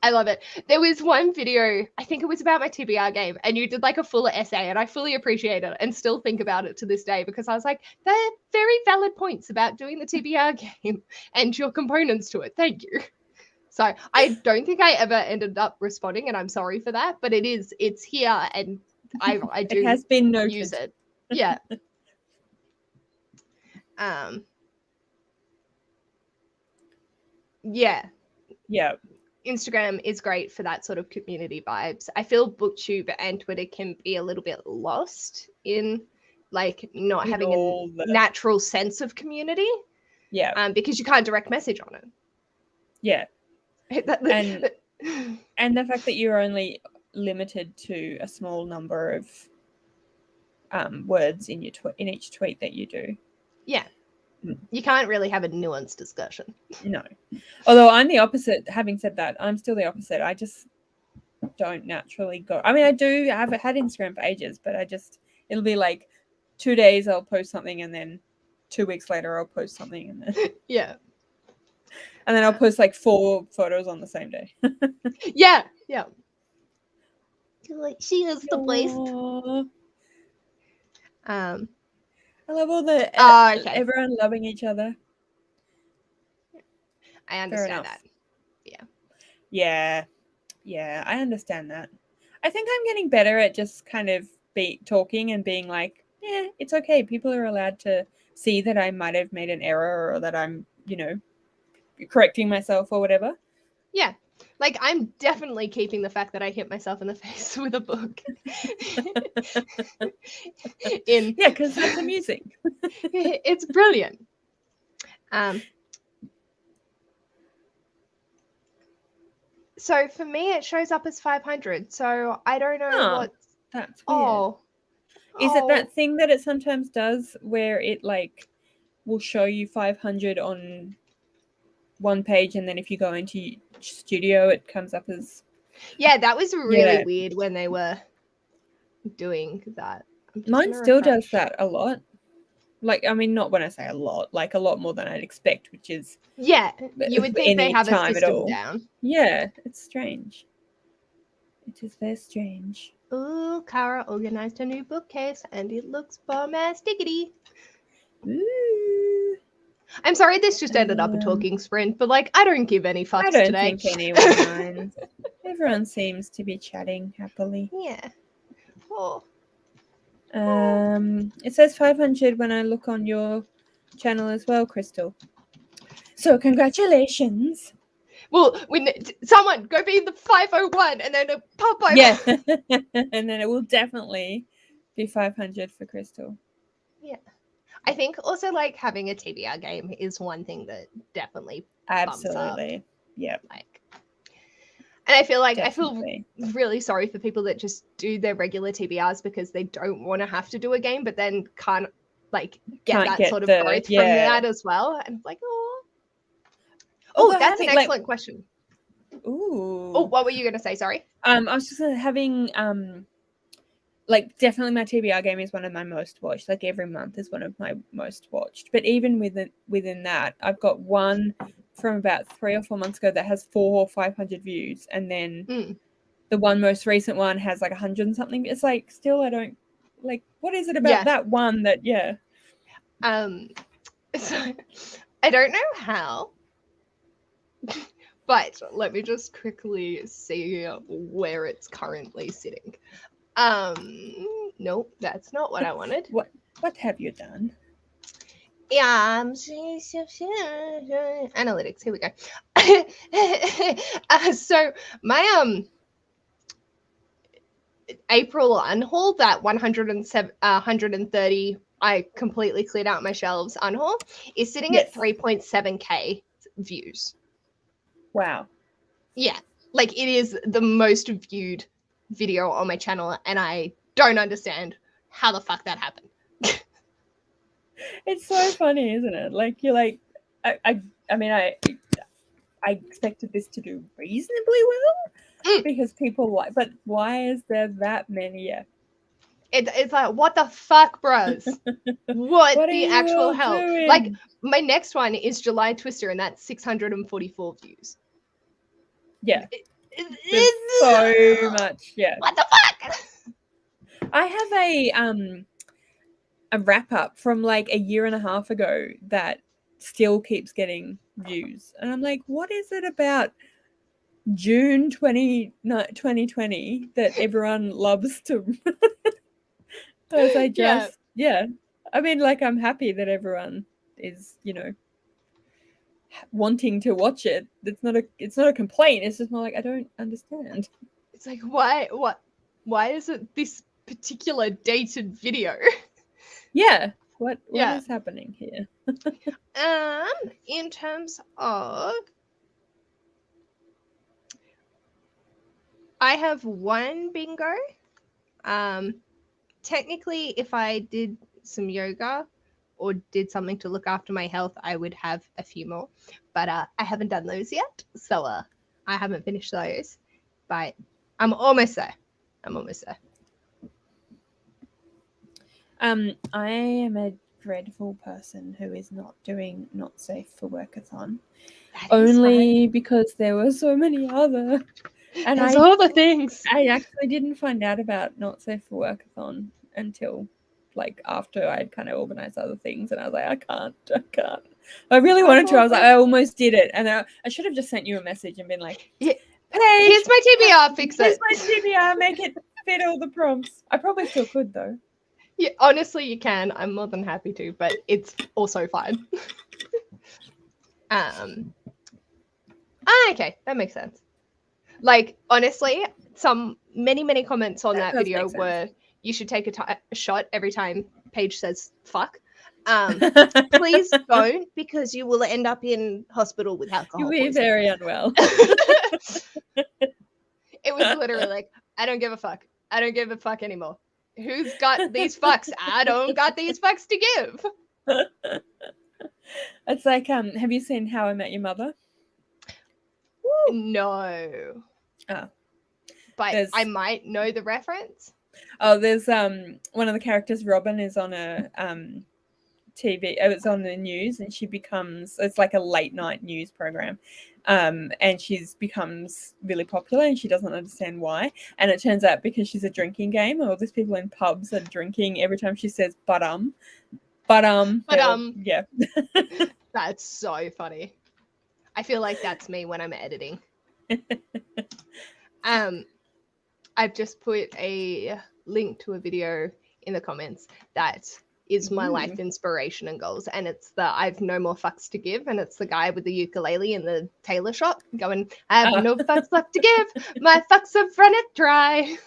I love it. There was one video, I think it was about my TBR game, and you did like a full essay, and I fully appreciate it and still think about it to this day, because I was like, they're very valid points about doing the TBR game and your components to it. Thank you. So I don't think I ever ended up responding, and I'm sorry for that, but it's here, and I do It has been noted. use it. Yeah. Yeah. Yeah. Instagram is great for that sort of community vibes. I feel BookTube and Twitter can be a little bit lost in like not having a natural sense of community. Yeah. Because you can't direct message on it. Yeah. And the fact that you're only limited to a small number of words in your in each tweet that you do. Yeah. You can't really have a nuanced discussion. No. Although I'm the opposite. Having said that, I'm still the opposite. I just don't naturally go. I mean, I do have had Instagram for ages, but it'll be like 2 days I'll post something, and then 2 weeks later I'll post something, and then yeah. And then I'll post like 4 photos on the same day. Yeah. Like, she is the best. I love all the everyone loving each other. I understand that. Yeah, I understand that. I think I'm getting better at just kind of talking and being like, yeah, it's okay. People are allowed to see that I might have made an error, or that I'm, correcting myself or whatever. Yeah. Like, I'm definitely keeping the fact that I hit myself in the face with a book. Yeah, because that's amusing. It's brilliant. So for me, it shows up as 500. So I don't know what. That's weird. Is it that thing that it sometimes does where it like will show you 500 on one page, and then if you go into Studio, it comes up as. Yeah, that was really weird when they were doing that. Mine still does that a lot. Like, I mean, not when I say a lot, like a lot more than I'd expect, which is. Yeah, you would think they have a system down. Yeah, it's strange. It is very strange. Ooh, Kara organized a new bookcase, and it looks bomb-ass-diggity. Ooh. I'm sorry this just ended up a talking sprint, but like, I don't give any fucks today. I don't think anyone minds. Everyone seems to be chatting happily. Yeah. Oh. It says 500 when I look on your channel as well, Crystal. So congratulations. Well, when someone go be the 501 and then a pop over. Yeah. And then it will definitely be 500 for Crystal. Yeah. I think also like having a TBR game is one thing that definitely absolutely up. Yeah. Like, and I feel like I feel really sorry for people that just do their regular TBRs because they don't want to have to do a game, but then can't get that sort of growth from that as well. And it's like, oh, that's an excellent question. Ooh. Oh, what were you gonna say? Sorry. I was just having like definitely my TBR game is one of my most watched. Like every month is one of my most watched. But even within that, I've got one from about 3 or 4 months ago that has 400 or 500 views, and then the one most recent one has like 100 and something. It's like still I don't like. What is it about that one that So I don't know how, but let me just quickly see where it's currently sitting. Nope, that's not what I wanted. What have you done? Yeah, analytics. Here we go. So my April unhaul, that 130, I completely cleared out my shelves unhaul, is sitting at 3.7k views. Wow. Yeah, like it is the most viewed video on my channel, and I don't understand how the fuck that happened. It's so funny, isn't it? Like you're like, I mean, I expected this to do reasonably well because people like, but why is there that many? Yeah. It's like, what the fuck, bros? what the actual hell? Doing? Like, my next one is July Twister, and that's 644 views. Yeah. It's so much. Yeah. What the fuck? I have a wrap up from like a year and a half ago that still keeps getting views, and I'm like, what is it about June 2020 that everyone loves to. As I just, yeah. I mean, like, I'm happy that everyone is, wanting to watch it. It's not a complaint. It's just more like, I don't understand. It's like, why is it this particular dated video? Yeah. What is happening here? In terms of, I have one bingo. Technically, if I did some yoga or did something to look after my health, I would have a few more. But I haven't done those yet, so I haven't finished those. But I'm almost there. I am a dreadful person who is not doing Not Safe for Workathon. Only because there were so many other. And there's all the things. I actually didn't find out about Not Safe for Workathon until like after I'd kind of organized other things, and I was like, I can't. I really wanted to. I was like, I almost did it, and I should have just sent you a message and been like, Paige, here's my TBR, fix it. Here's my TBR, make it fit all the prompts. I probably still could though. Yeah, honestly, you can. I'm more than happy to, but it's also fine. Okay, that makes sense. Like, honestly, many comments on that video were, you should take a shot every time Paige says fuck. Please don't, because you will end up in hospital with alcohol. You'll be very unwell. It was literally like, I don't give a fuck. I don't give a fuck anymore. Who's got these fucks? I don't got these fucks to give. It's like, have you seen How I Met Your Mother? No. Oh. But I might know the reference. Oh, there's one of the characters, Robin, is on a TV. It's on the news, and it's like a late night news program. And she becomes really popular, and she doesn't understand why. And it turns out because she's a drinking game, and all these people in pubs are drinking every time she says yeah. That's so funny. I feel like that's me when I'm editing. I've just put a link to a video in the comments that is my life inspiration and goals, and it's the I've no more fucks to give, and it's the guy with the ukulele in the tailor shop going, I have no fucks left to give, my fucks have run it dry.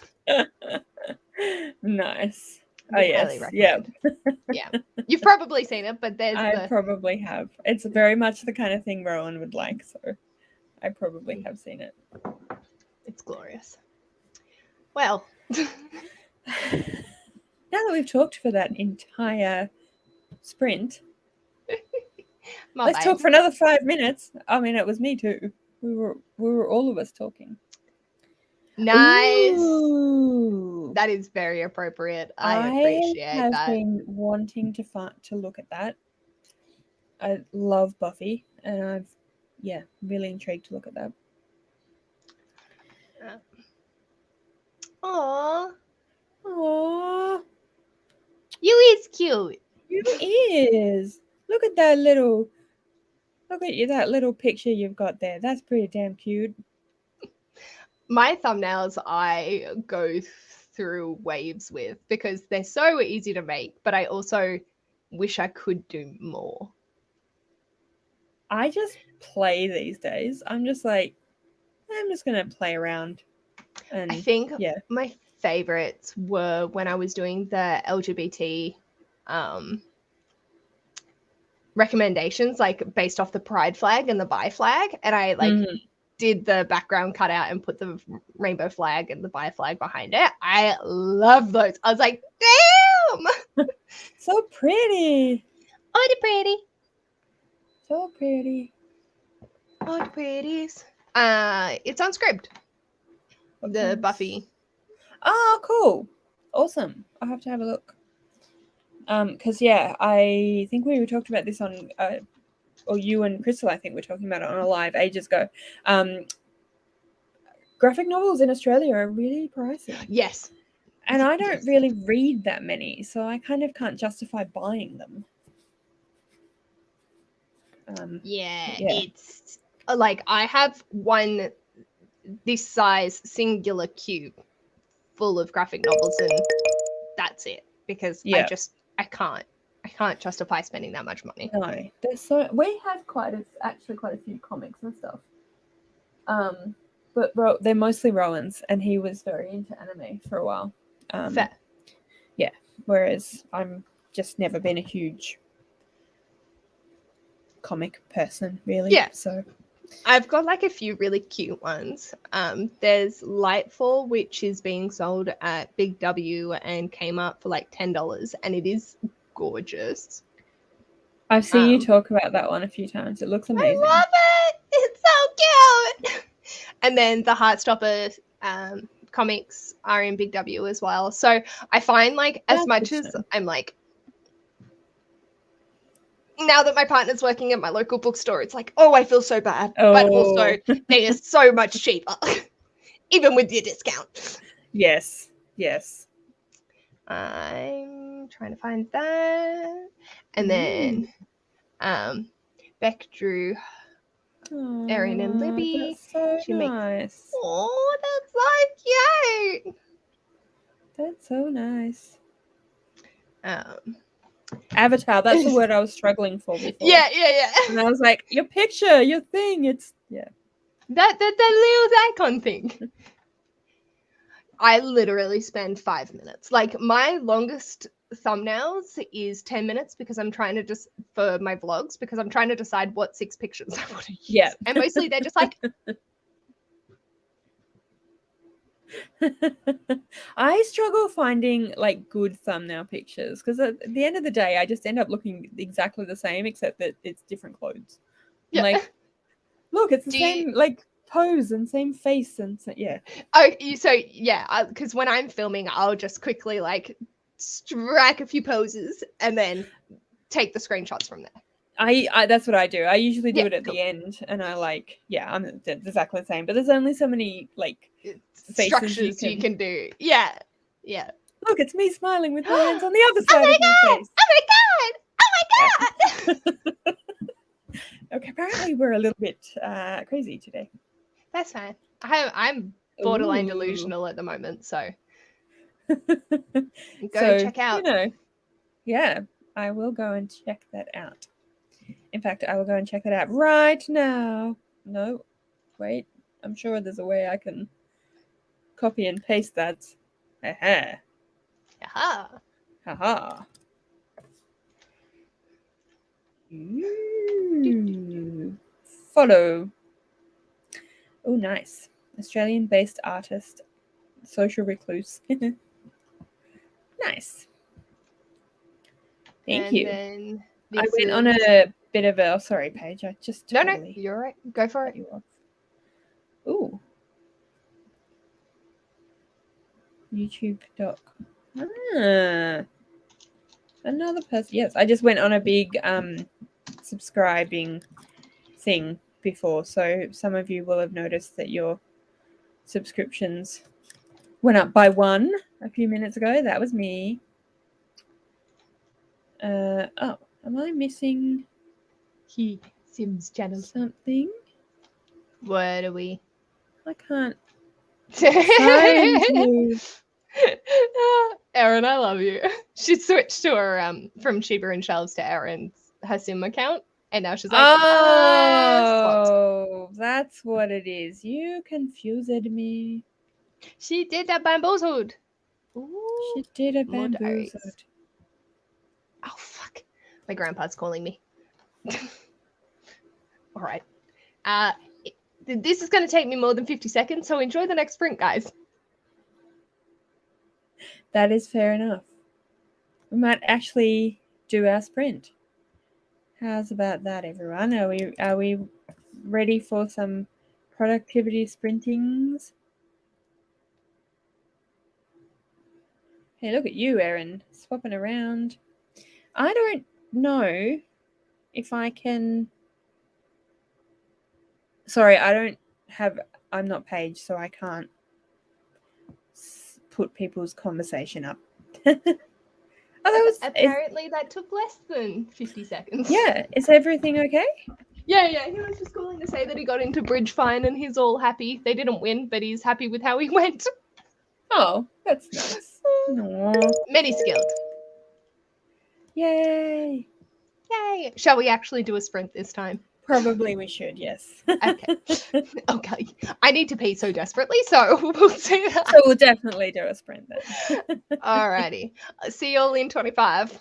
Nice. Oh yes, yeah. Yeah, you've probably seen it, but I probably have. It's very much the kind of thing Rowan would like, so I probably have seen it. It's glorious. Well, now that we've talked for that entire sprint, let's talk for another 5 minutes. I mean, it was me too. We were all of us talking. Nice. Ooh. That is very appropriate. I appreciate that. I have been wanting to look at that. I love Buffy, and I've really intrigued to look at that. Aww. You is cute. You is. Look at that little picture you've got there. That's pretty damn cute. My thumbnails I go through waves with because they're so easy to make, but I also wish I could do more. I just play these days. I'm just like, I'm just going to play around. And I think my favorites were when I was doing the LGBT recommendations, like based off the pride flag and the bi flag. And I did the background cutout and put the rainbow flag and the bi flag behind it. I love those. I was like, damn! So pretty. Oh, the pretty. So pretty. Oh, the pretties. It's on Scribd. The Buffy. Oh, cool. Awesome. I'll have to have a look. Because I think we talked about this on or you and Crystal, I think we're talking about it on a live ages ago. Graphic novels in Australia are really pricey. Yes. And I don't really read that many, so I kind of can't justify buying them. It's like I have one this size singular cube full of graphic novels, and that's it, because I can't justify spending that much money. No, there's so we have actually quite a few comics and stuff. But they're mostly Rowan's, and he was very into anime for a while. Fair. Yeah, whereas I'm just never been a huge comic person, really. Yeah. So I've got like a few really cute ones. There's Lightfall, which is being sold at Big W and came up for like $10, and it is gorgeous. I've seen you talk about that one a few times. It looks amazing. I love it. It's so cute. And then the Heartstopper comics are in Big W as well. So I find like as much as I'm like, now that my partner's working at my local bookstore, it's like, oh, I feel so bad. But also they are so much cheaper, even with your discount. Yes. I'm trying to find that. And then Beck drew Erin and Libby. That's so she nice. Makes... Oh, that's so cute. That's so nice. Avatar, that's the word I was struggling for before. Yeah. And I was like, your picture, your thing, it's That little icon thing. I literally spend 5 minutes. Like my longest thumbnails is 10 minutes because I'm trying to just for my vlogs because I'm trying to decide what 6 pictures I want to use. Yeah. And mostly they're just like I struggle finding like good thumbnail pictures because at the end of the day I just end up looking exactly the same except that it's different clothes. Yeah. Like look, it's the same like pose and same face and yeah. Oh, so yeah, because when I'm filming, I'll just quickly like strike a few poses and then take the screenshots from there. I that's what I do. I usually do it at the end, and I like I'm exactly the same. But there's only so many like structures you can do. Yeah. Look, it's me smiling with my hands on the other side of my face. Oh my god! Okay, apparently we're a little bit crazy today. That's fine. I'm borderline delusional at the moment, so check out. I will go and check that out. In fact, I will go and check that out right now. No, wait. I'm sure there's a way I can copy and paste that. Aha. Aha. Haha. Follow. Oh, nice. Australian-based artist, social recluse. Nice. Thank you. Then I went on a bit of a... Oh, sorry, Paige. I just No, you're right. Go for it. Ooh. YouTube.com. Another person. Yes, I just went on a big subscribing thing before, so some of you will have noticed that your subscriptions went up by 1 a few minutes ago. That was me. Oh, am I missing He Sims channel something? What are we? I can't. Erin, I love you. She switched to her from Shiba and Shelves to her Sim account, and now she's like, oh, that's what it is. You confused me. She did that bamboozled. Ooh, she did a bamboozled. Oh fuck! My grandpa's calling me. All right. This is going to take me more than 50 seconds, so enjoy the next sprint, guys. That is fair enough. We might actually do our sprint. How's about that, everyone? Are we ready for some productivity sprintings? Hey, look at you, Erin, swapping around. I don't know if I can... Sorry, I'm not Paige, so I can't put people's conversation up. Apparently that took less than 50 seconds. Yeah, is everything okay? Yeah. He was just calling to say that he got into bridge fine and he's all happy. They didn't win, but he's happy with how he went. Oh, that's nice. Aw. Many skilled. Yay. Yay! Shall we actually do a sprint this time? Probably we should, yes. Okay. Okay. I need to pee so desperately, so we'll see that. So we'll definitely do a sprint then. Alrighty. See you all in 25.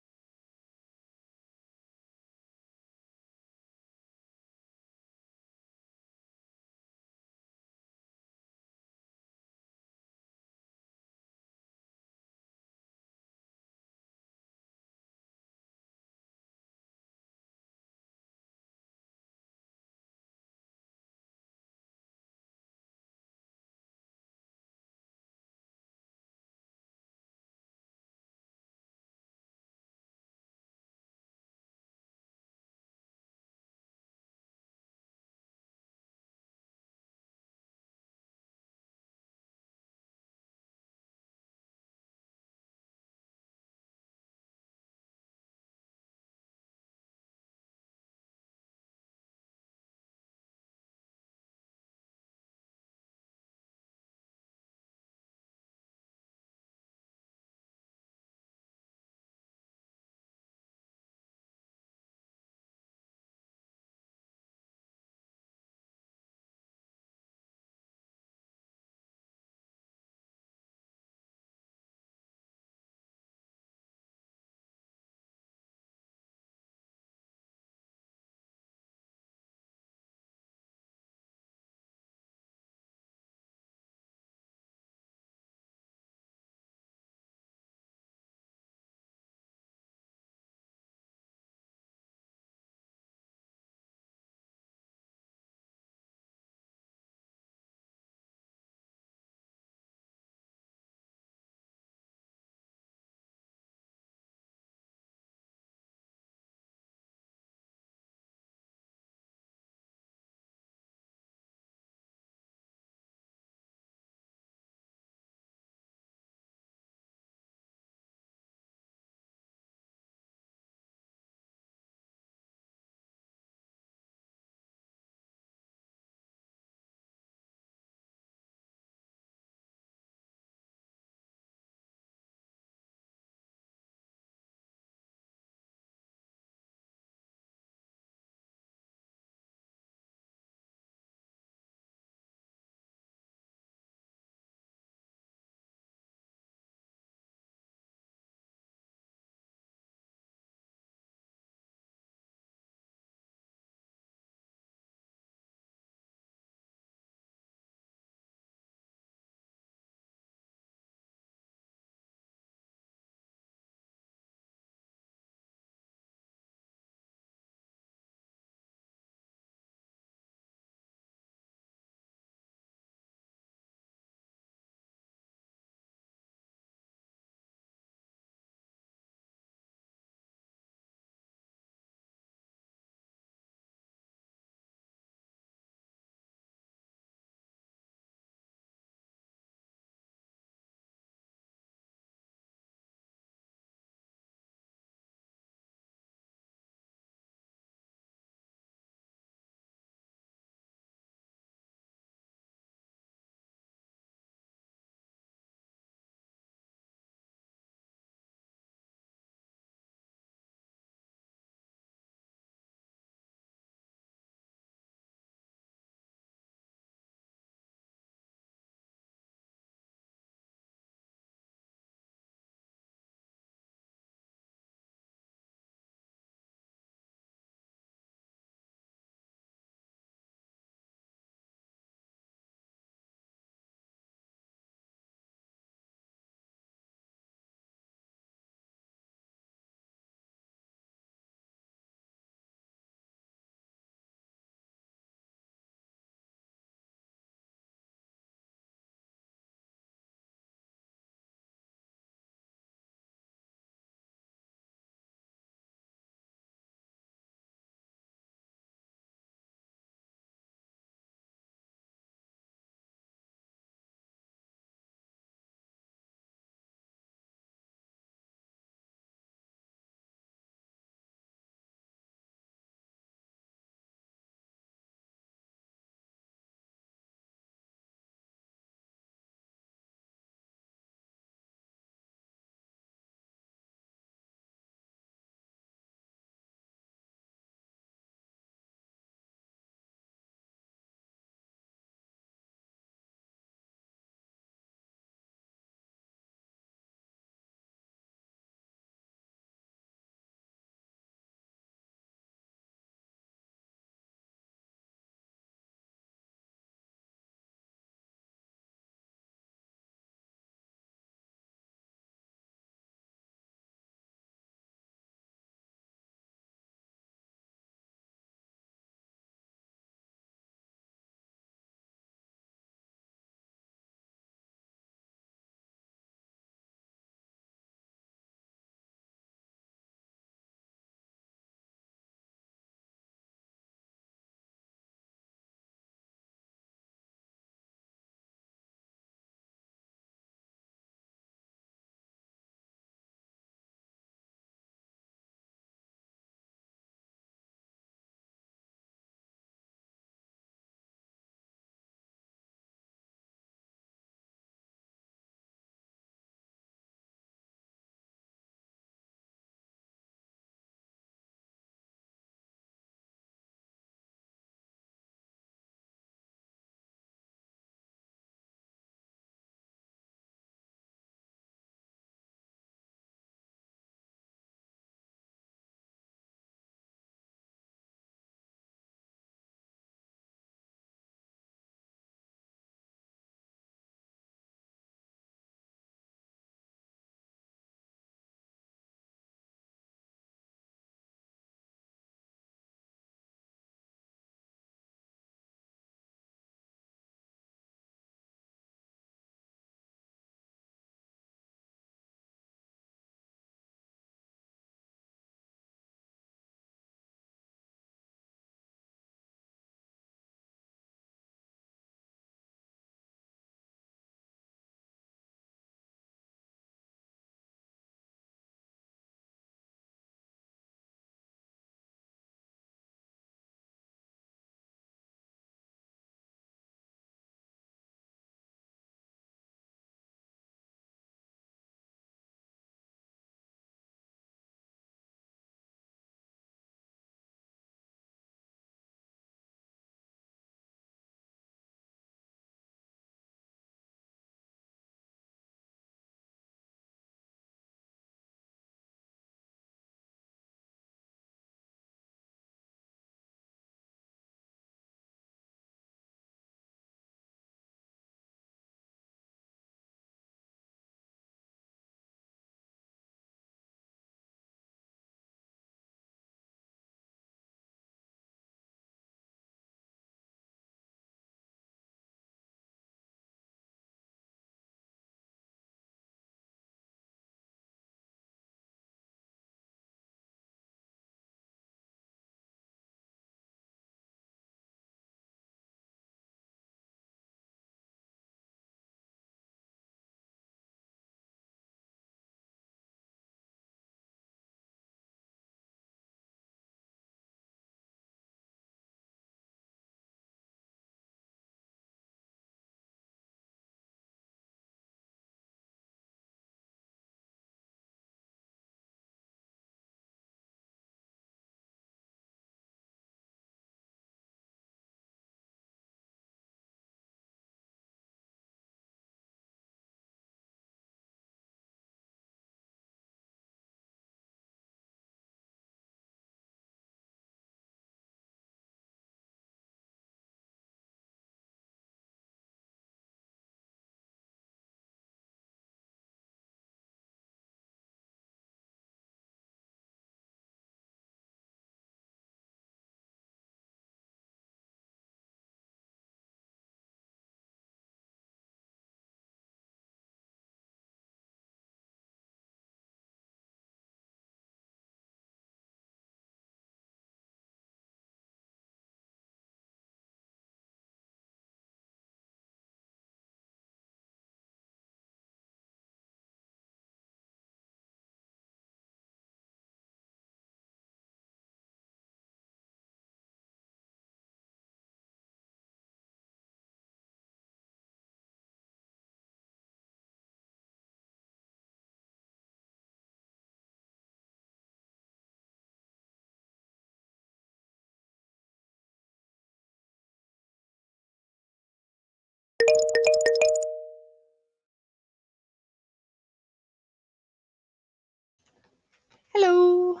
Hello.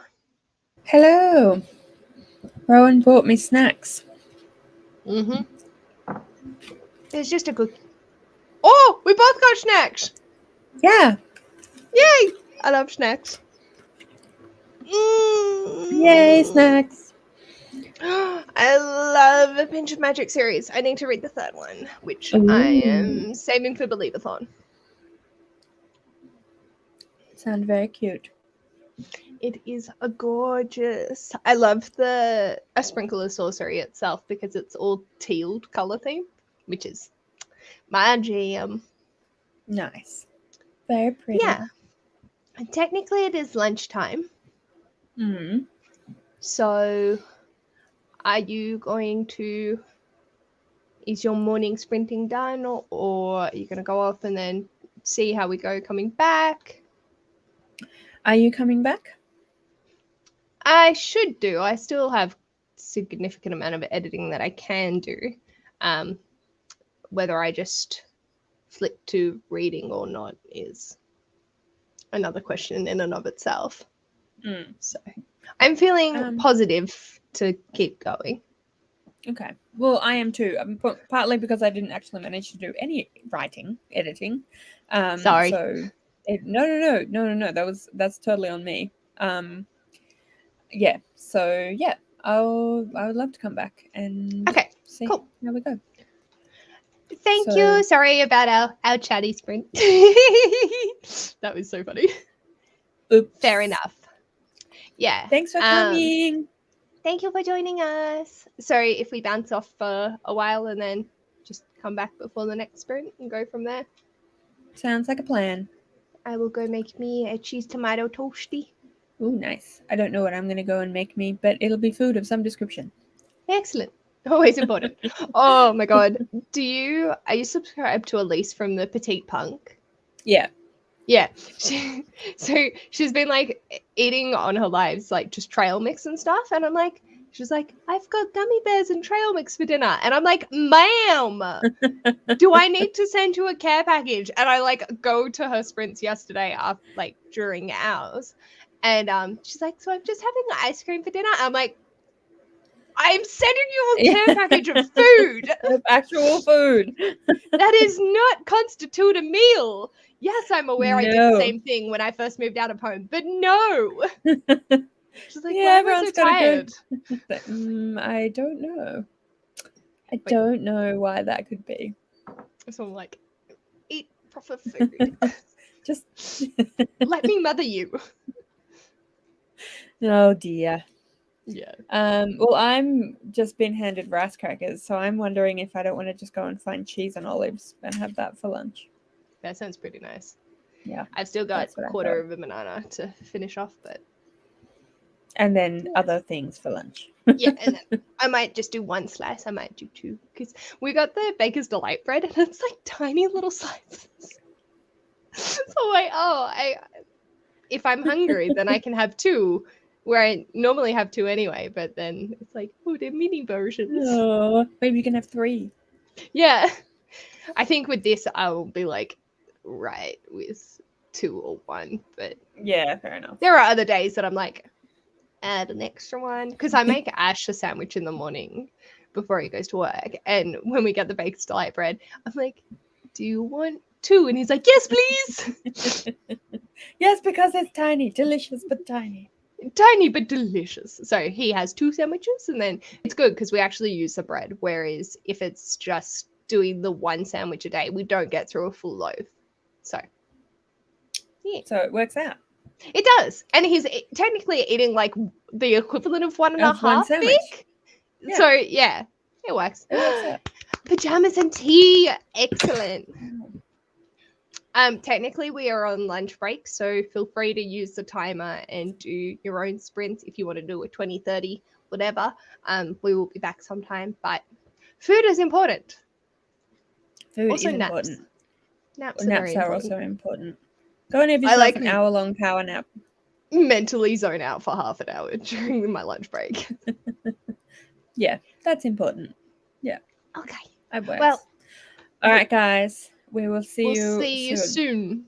Hello. Rowan bought me snacks. Mm-hmm. There's just a cookie. Oh, we both got snacks. Yeah. Yay! I love snacks. Yay, snacks. I love the Pinch of Magic series. I need to read the third one, which I am saving for Believeathon. Sound very cute. It is a gorgeous. I love a Sprinkle of Sorcery itself because it's all tealed color theme, which is my jam. Nice. Very pretty. Yeah. And technically, it is lunchtime. Mm-hmm. So, are you going to? Is your morning sprinting done, or are you going to go off and then see how we go coming back? Are you coming back? I should do. I still have significant amount of editing that I can do. Whether I just flip to reading or not is another question in and of itself. So I'm feeling positive to keep going. Okay. Well, I am too. Partly because I didn't actually manage to do any editing. Sorry. So no. That's totally on me. Yeah. So yeah, I would love to come back and see cool. how we go. Thank you. Sorry about our chatty sprint. That was so funny. Oops. Fair enough. Yeah. Thanks for coming. Thank you for joining us. Sorry if we bounce off for a while and then just come back before the next sprint and go from there. Sounds like a plan. I will go make me a cheese tomato toasty. Ooh, nice. I don't know what I'm going to go and make me, but it'll be food of some description. Excellent. Always important. Oh my god. Are you subscribed to Elise from the Petite Punk? Yeah. Yeah. So she's been like eating on her lives, like just trail mix and stuff. And I'm like, she's like, I've got gummy bears and trail mix for dinner. And I'm like, ma'am, do I need to send you a care package? And I like go to her sprints yesterday like during hours. And she's like, so I'm just having ice cream for dinner. I'm like, I'm sending you a care package of food. Of actual food. That is not constitute a meal. Yes, I'm aware I did the same thing when I first moved out of home, but no. She's like, yeah, why am I so tired? I don't know. I don't know why that could be. So I'm like, eat proper food. Just let me mother you. Oh dear. Yeah. Well, I'm just been handed rice crackers, so I'm wondering if I don't want to just go and find cheese and olives and have that for lunch. That sounds pretty nice. Yeah. I've still got a quarter of a banana to finish off, but and then other things for lunch. Yeah, and then I might just do one slice. I might do two because we got the Baker's Delight bread and it's like tiny little slices. So if I'm hungry, then I can have two. Where I normally have two anyway, but then it's like, oh, they're mini versions. Oh, maybe you can have 3. Yeah. I think with this, I will be like, right with 2 or 1. But yeah, fair enough. There are other days that I'm like, add an extra one. Because I make Ash a sandwich in the morning before he goes to work. And when we get the Baker's Delight bread, I'm like, do you want 2? And he's like, yes, please. Yes, because it's tiny. Delicious, but tiny. Tiny but delicious. So he has 2 sandwiches, and then it's good because we actually use the bread. Whereas if it's just doing the 1 sandwich a day, we don't get through a full loaf. So, yeah. So it works out. It does. And he's technically eating like the equivalent of 1.5 big. Yeah. So, yeah, it works. It works out. Pajamas and tea. Excellent. Technically, we are on lunch break, so feel free to use the timer and do your own sprints if you want to do a 20, 30, whatever. We will be back sometime, but food is important. Food also is naps. important. Naps are also important. Go and have yourself an hour-long power nap. Mentally zone out for half an hour during my lunch break. Yeah, that's important. Yeah. Okay. That works. Well, all right, guys. We will see you soon.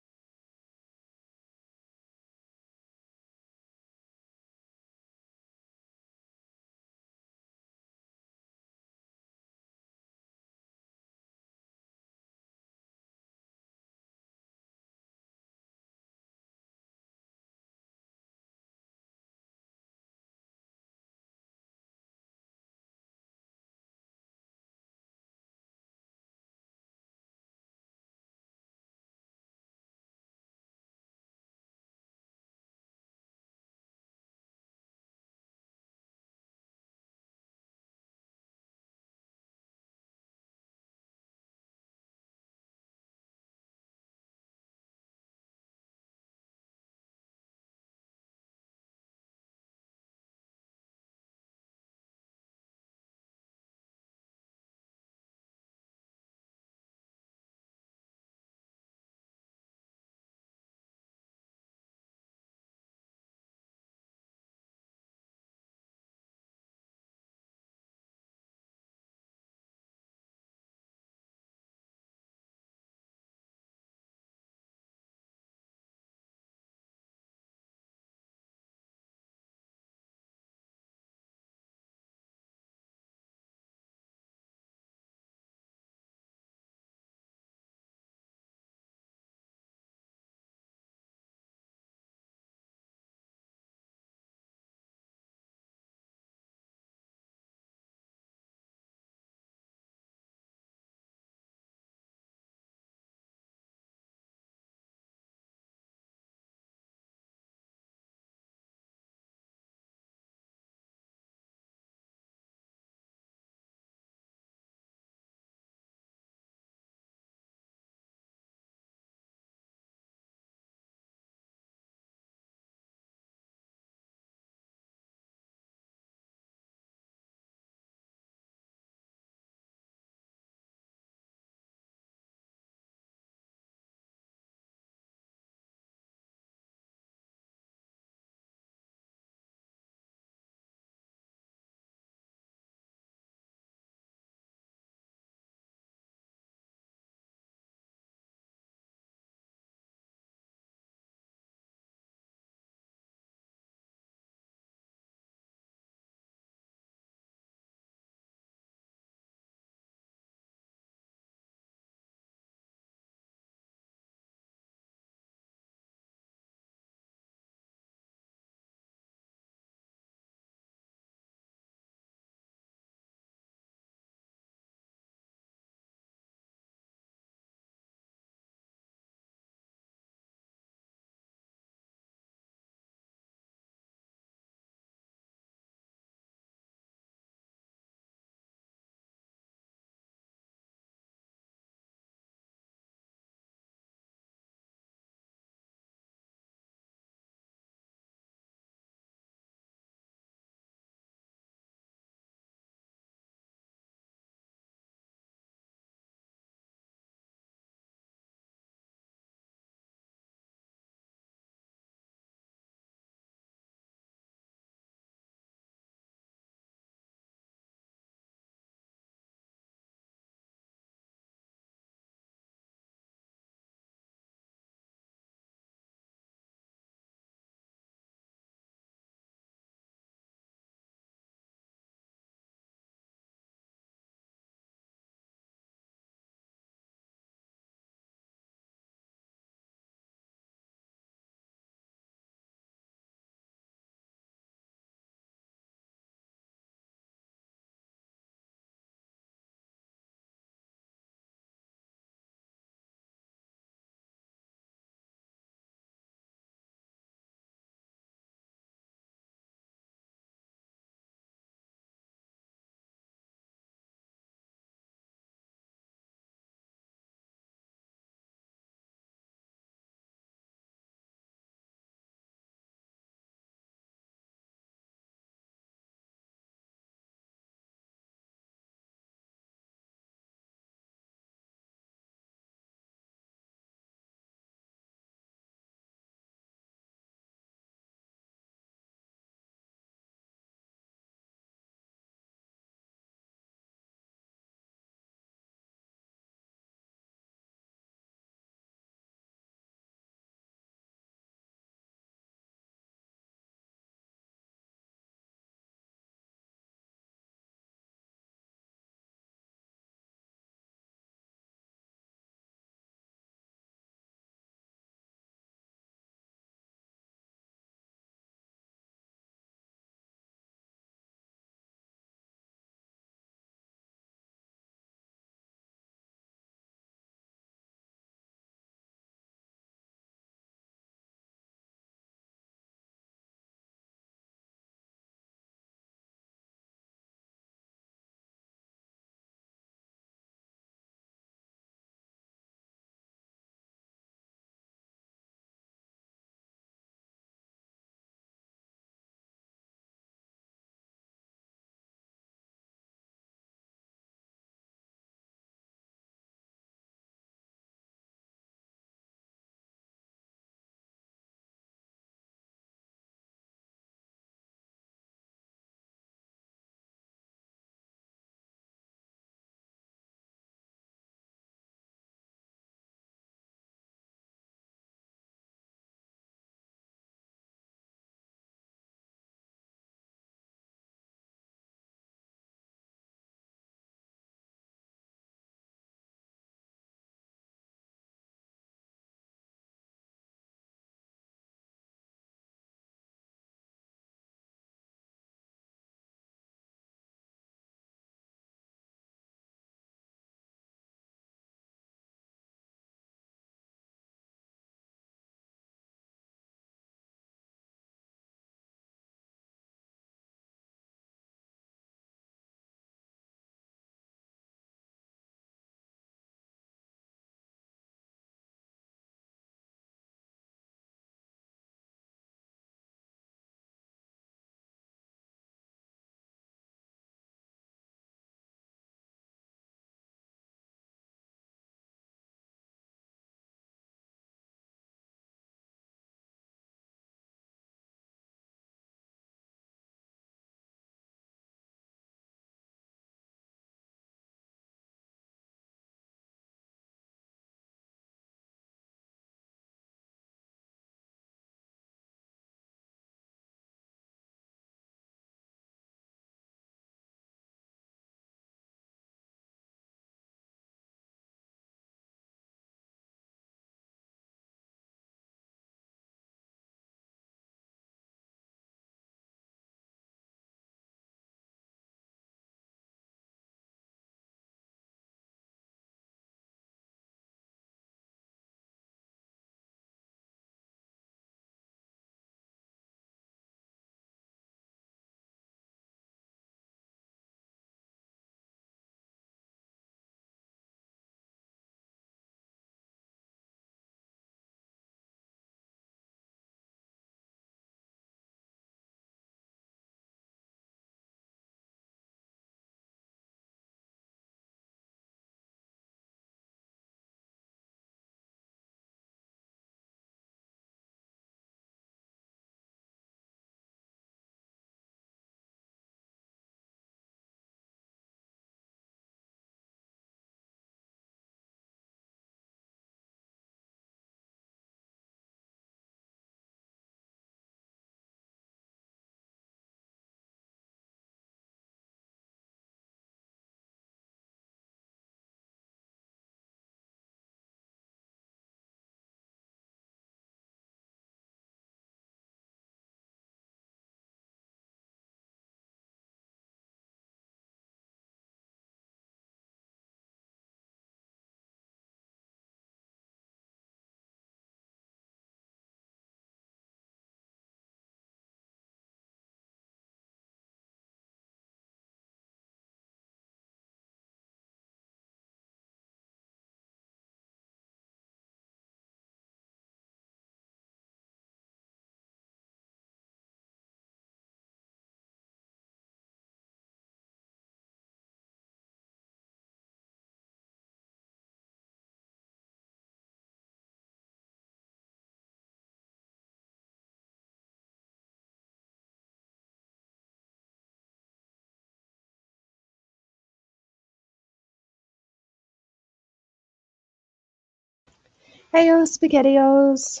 Heyo, SpaghettiOs.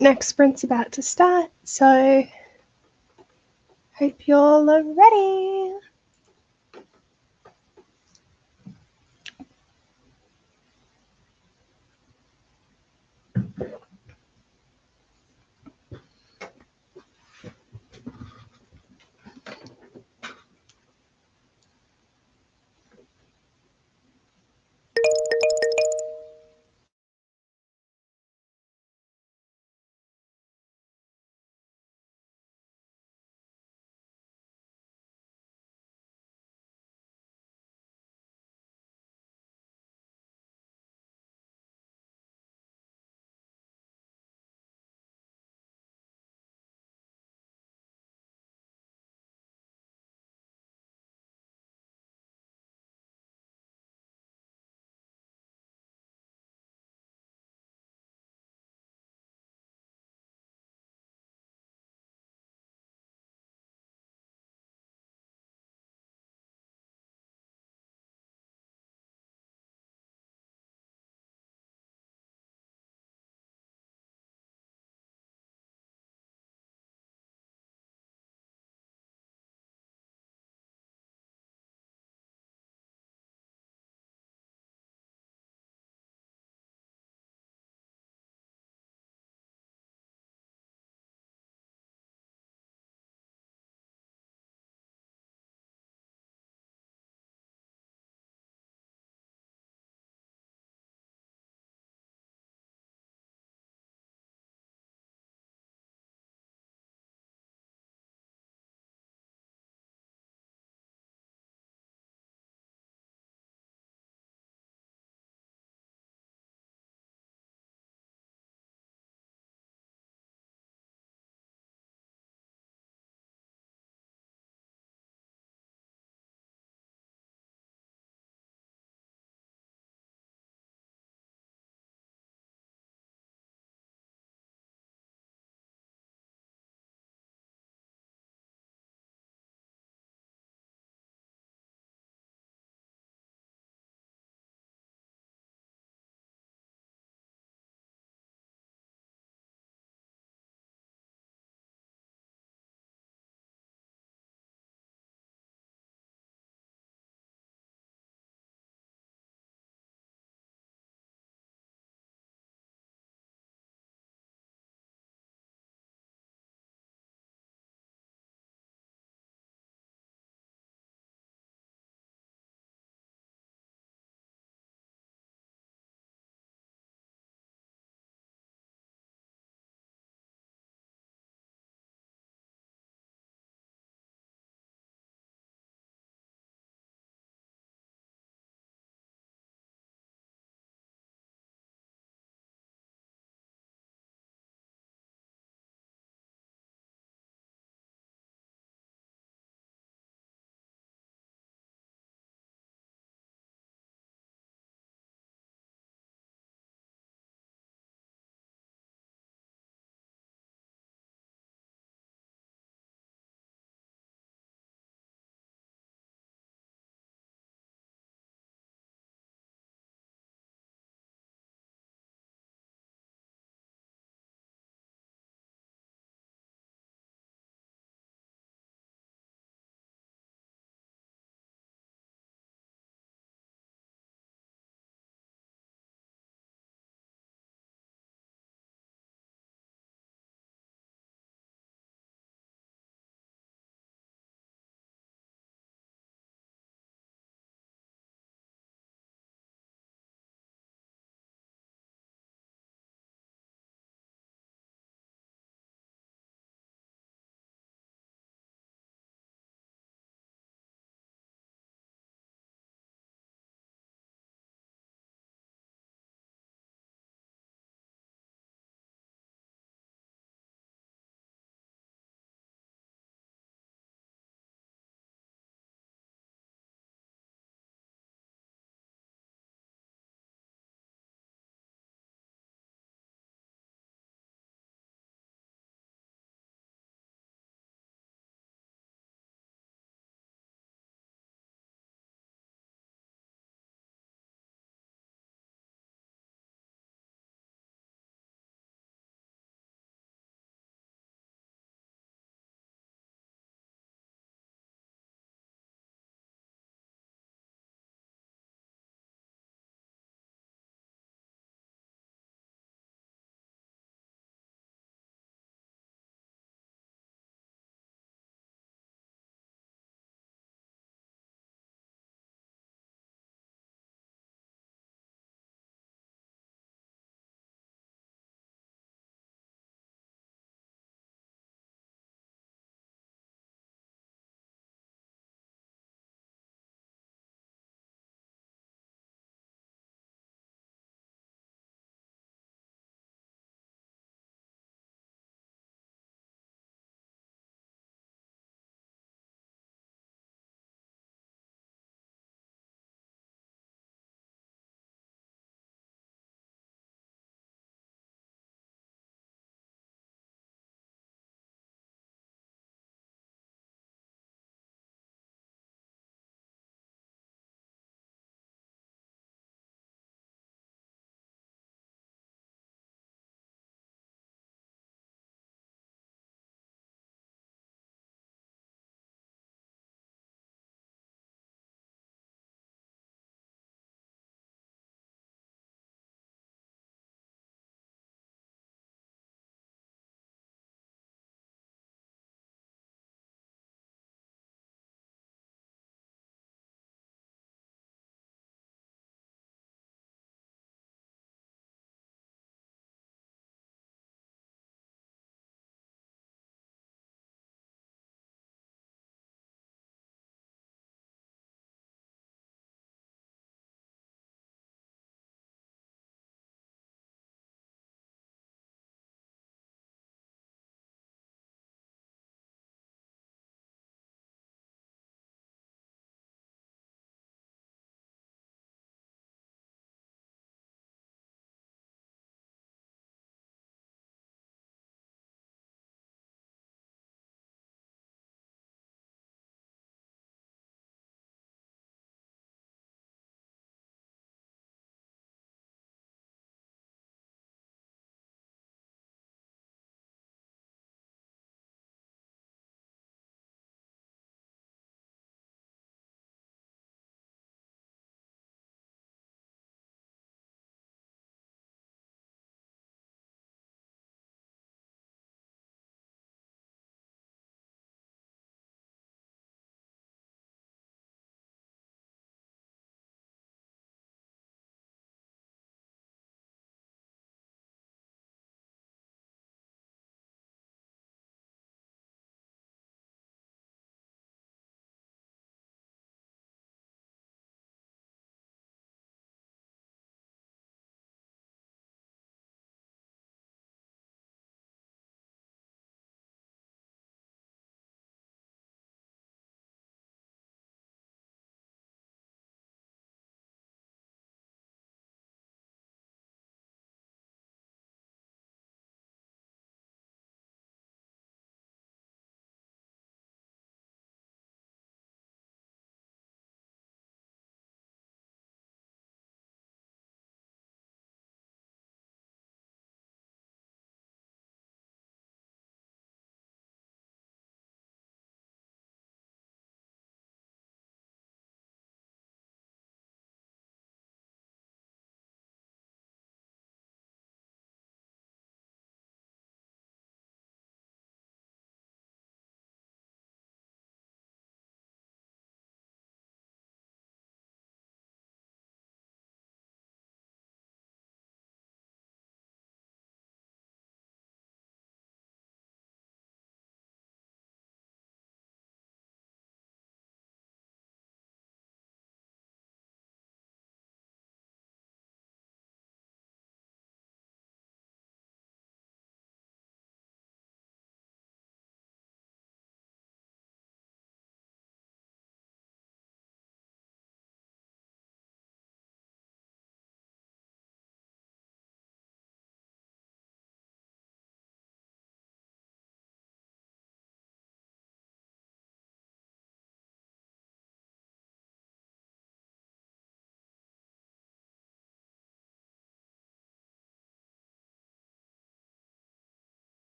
Next sprint's about to start, so hope you all are ready.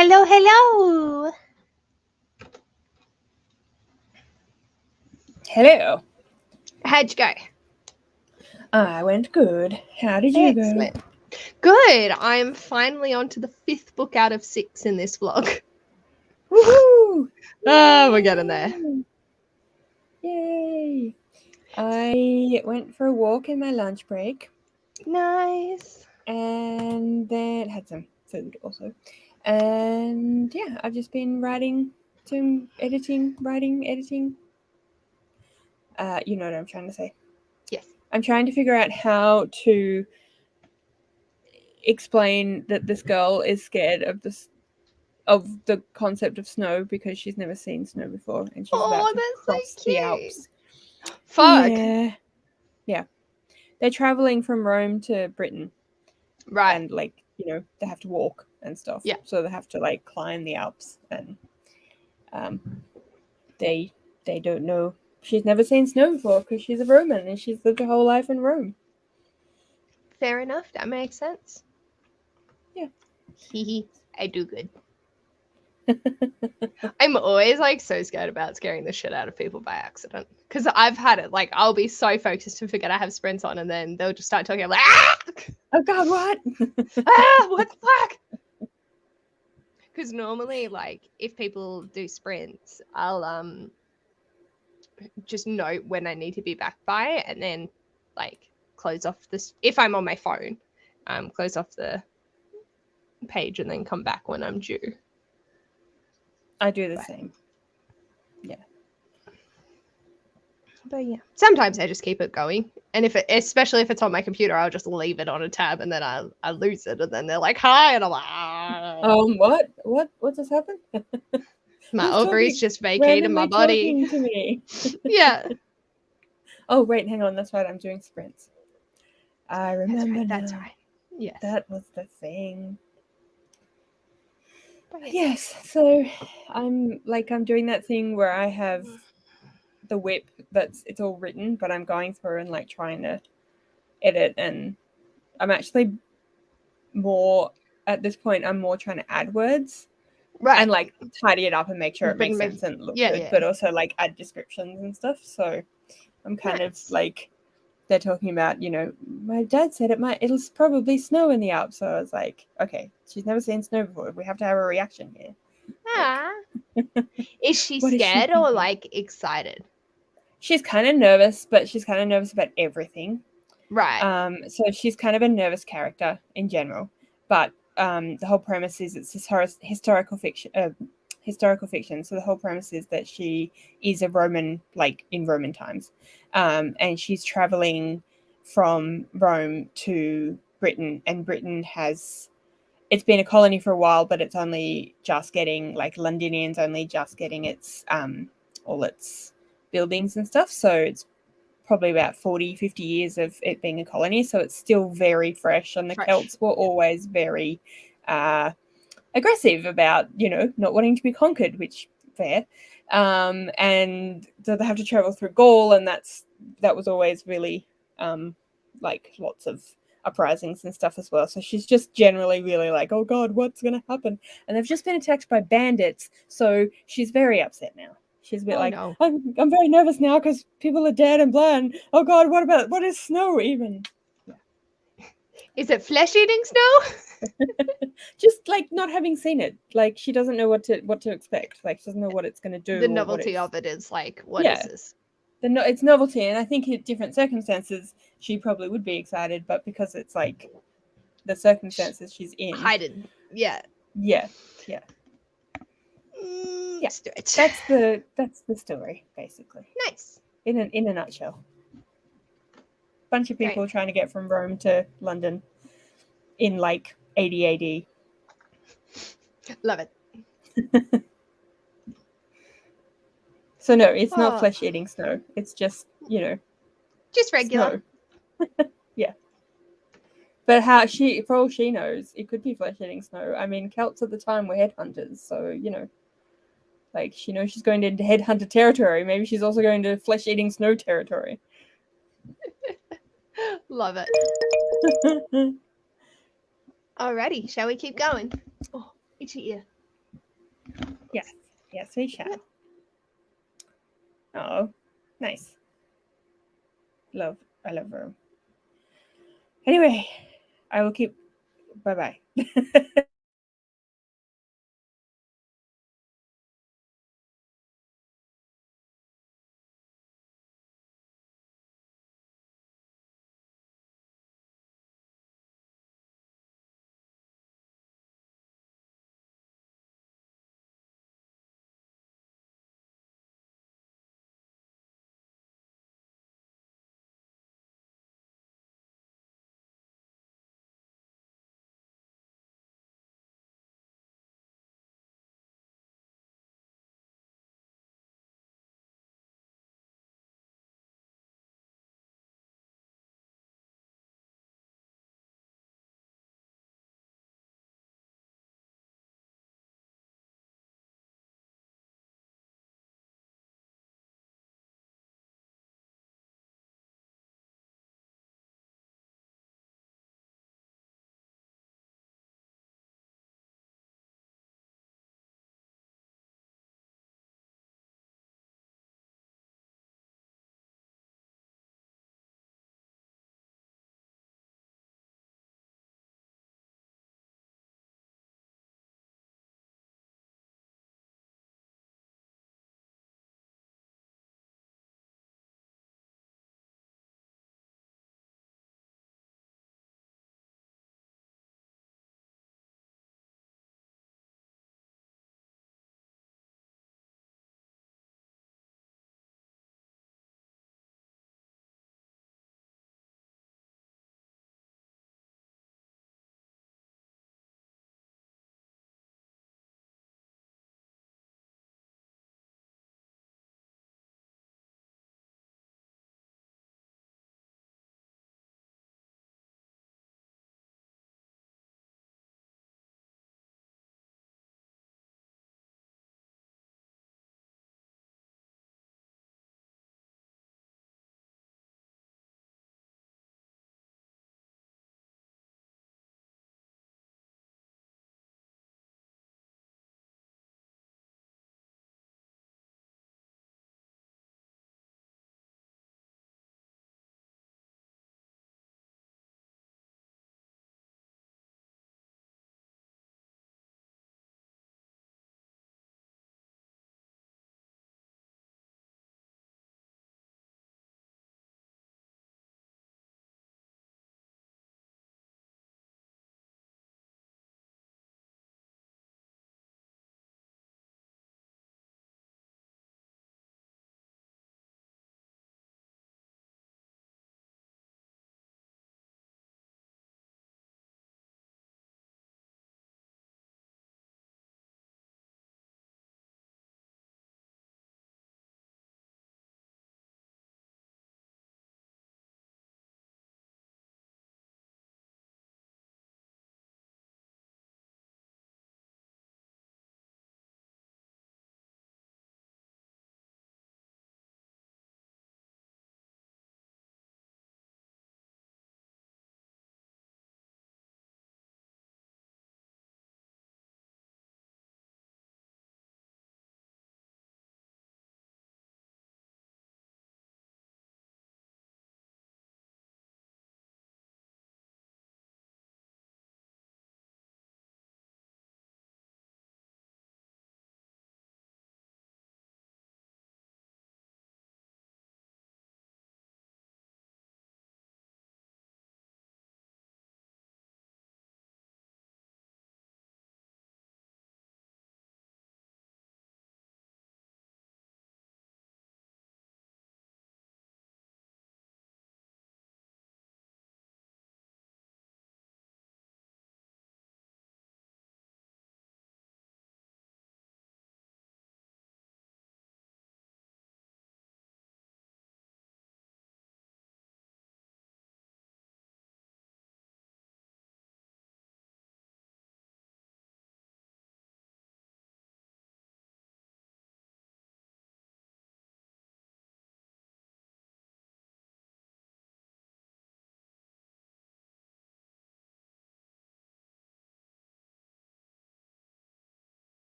Hello, hello. Hello. How'd you go? I went good. How did you Excellent. Good. I'm finally on to the 5th book out of 6 in this vlog. go? Woohoo! Oh, we're getting there. Yay! I went for a walk in my lunch break Nice. and then had some food also. And yeah, I've just been writing, some editing. You know what I'm trying to say. Yes. I'm trying to figure out how to explain that this girl is scared of the concept of snow because she's never seen snow before and she's about to that's cross so the cute. Alps. Fuck. Yeah. They're traveling from Rome to Britain. Right. And like, you know, they have to walk and stuff. Yeah. So they have to like climb the Alps and they don't know. She's never seen snow before because she's a Roman and she's lived her whole life in Rome. Fair enough. That makes sense. Yeah. Hee. I do good. I'm always like so scared about scaring the shit out of people by accident because I've had it. Like I'll be so focused and forget I have sprints on, and then they'll just start talking. I'm like, ah! Oh God, what? What the fuck? Because normally, like if people do sprints, I'll just note when I need to be back by, and then like close off this. If I'm on my phone, close off the page and then come back when I'm due. I do the same. Yeah. But yeah, sometimes I just keep it going, and especially if it's on my computer, I'll just leave it on a tab, and then I lose it, and then they're like, "Hi," and I'm like, "Ah." What just happened? My Who's ovaries just vacated my randomly body. talking to me. Yeah. Oh wait, hang on. That's right. I'm doing sprints. I remember That's now. right. Yes. That was the thing. But yeah. Yes. So I'm doing that thing where I have the whip it's all written, but I'm going through and like trying to edit, and I'm actually more at this point. I'm more trying to add words. Right. And like tidy it up and make sure it makes sense and look good, yeah. but also like add descriptions and stuff. So I'm kind of like, they're talking about, you know, my dad said it'll probably snow in the Alps. So I was like, okay, she's never seen snow before. We have to have a reaction here. Ah. Is she What is she scared or thinking? like excited? She's kind of nervous, but she's kind of nervous about everything. Right. So she's kind of a nervous character in general, but the whole premise is it's historical fiction. So the whole premise is that she is a Roman, like in Roman times, and she's traveling from Rome to Britain, and Britain it's been a colony for a while, but it's only just getting, like, Londinians only just getting its all its buildings and stuff. So it's probably about 40-50 years of it being a colony, so it's still very fresh, and the Celts were always very aggressive about, you know, not wanting to be conquered, which fair. And so they have to travel through Gaul, and that was always really like lots of uprisings and stuff as well. So she's just generally really like, oh God, what's gonna happen? And they've just been attacked by bandits, so she's very upset now. She's a bit no. I'm very nervous now because people are dead and blood. And, oh God, what is snow even? Is it flesh-eating snow? Just like not having seen it, like she doesn't know what to expect. Like she doesn't know what it's going to do. The novelty of it is like, what is this? It's novelty, and I think in different circumstances she probably would be excited, but because it's like the circumstances she's in, hidden. Yeah. Let's do it. That's the story basically. Nice. In a nutshell. Bunch of people trying to get from Rome to London in like 80 AD. Love it. So no, it's not flesh-eating snow. It's just, you know, just regular. Yeah. But for all she knows, it could be flesh-eating snow. I mean, Celts at the time were headhunters, so, you know, like she knows she's going into headhunter territory. Maybe she's also going to flesh-eating snow territory. Love it. Alrighty, shall we keep going? Oh, itchy ear. Yes. Yes, we shall. Yep. Oh, nice. I love Rome. Anyway, I will keep. Bye bye.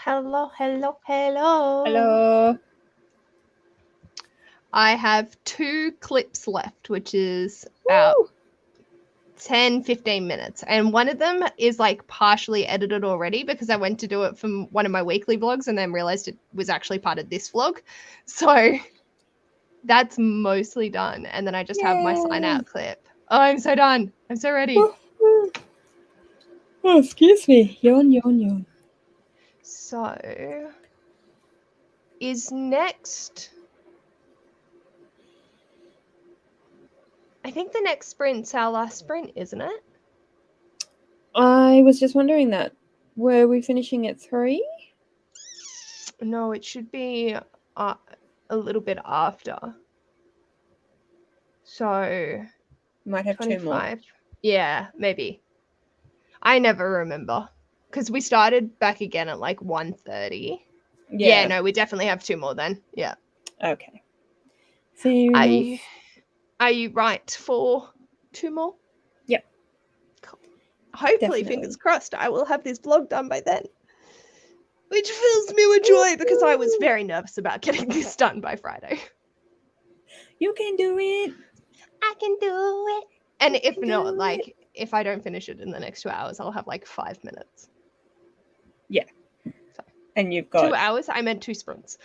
Hello, hello, hello. Hello. I have 2 clips left, which is about Woo! 10, 15 minutes. And one of them is like partially edited already because I went to do it from one of my weekly vlogs and then realized it was actually part of this vlog. So that's mostly done. And then I just have my sign out clip. Oh, I'm so done. I'm so ready. Oh, excuse me. Yawn, yawn, yawn. So is next. I think the next sprint's our last sprint, isn't it? I was just wondering that. Were we finishing at 3? No, it should be a little bit after. So Might have 2 more. 25. Yeah, maybe. I never remember because we started back again at like 1:30. Yeah, no, we definitely have 2 more then. Yeah. Okay. Fair enough. Are you right for 2 more? Yep. Cool. Hopefully, Definitely. fingers crossed, I will have this vlog done by then. Which fills me with joy because I was very nervous about getting this done by Friday. You can do it. I can do it. And if can not, do like, if I don't finish it in the next 2 hours, I'll have like 5 minutes. And you've got 2 hours? I meant 2 sprints.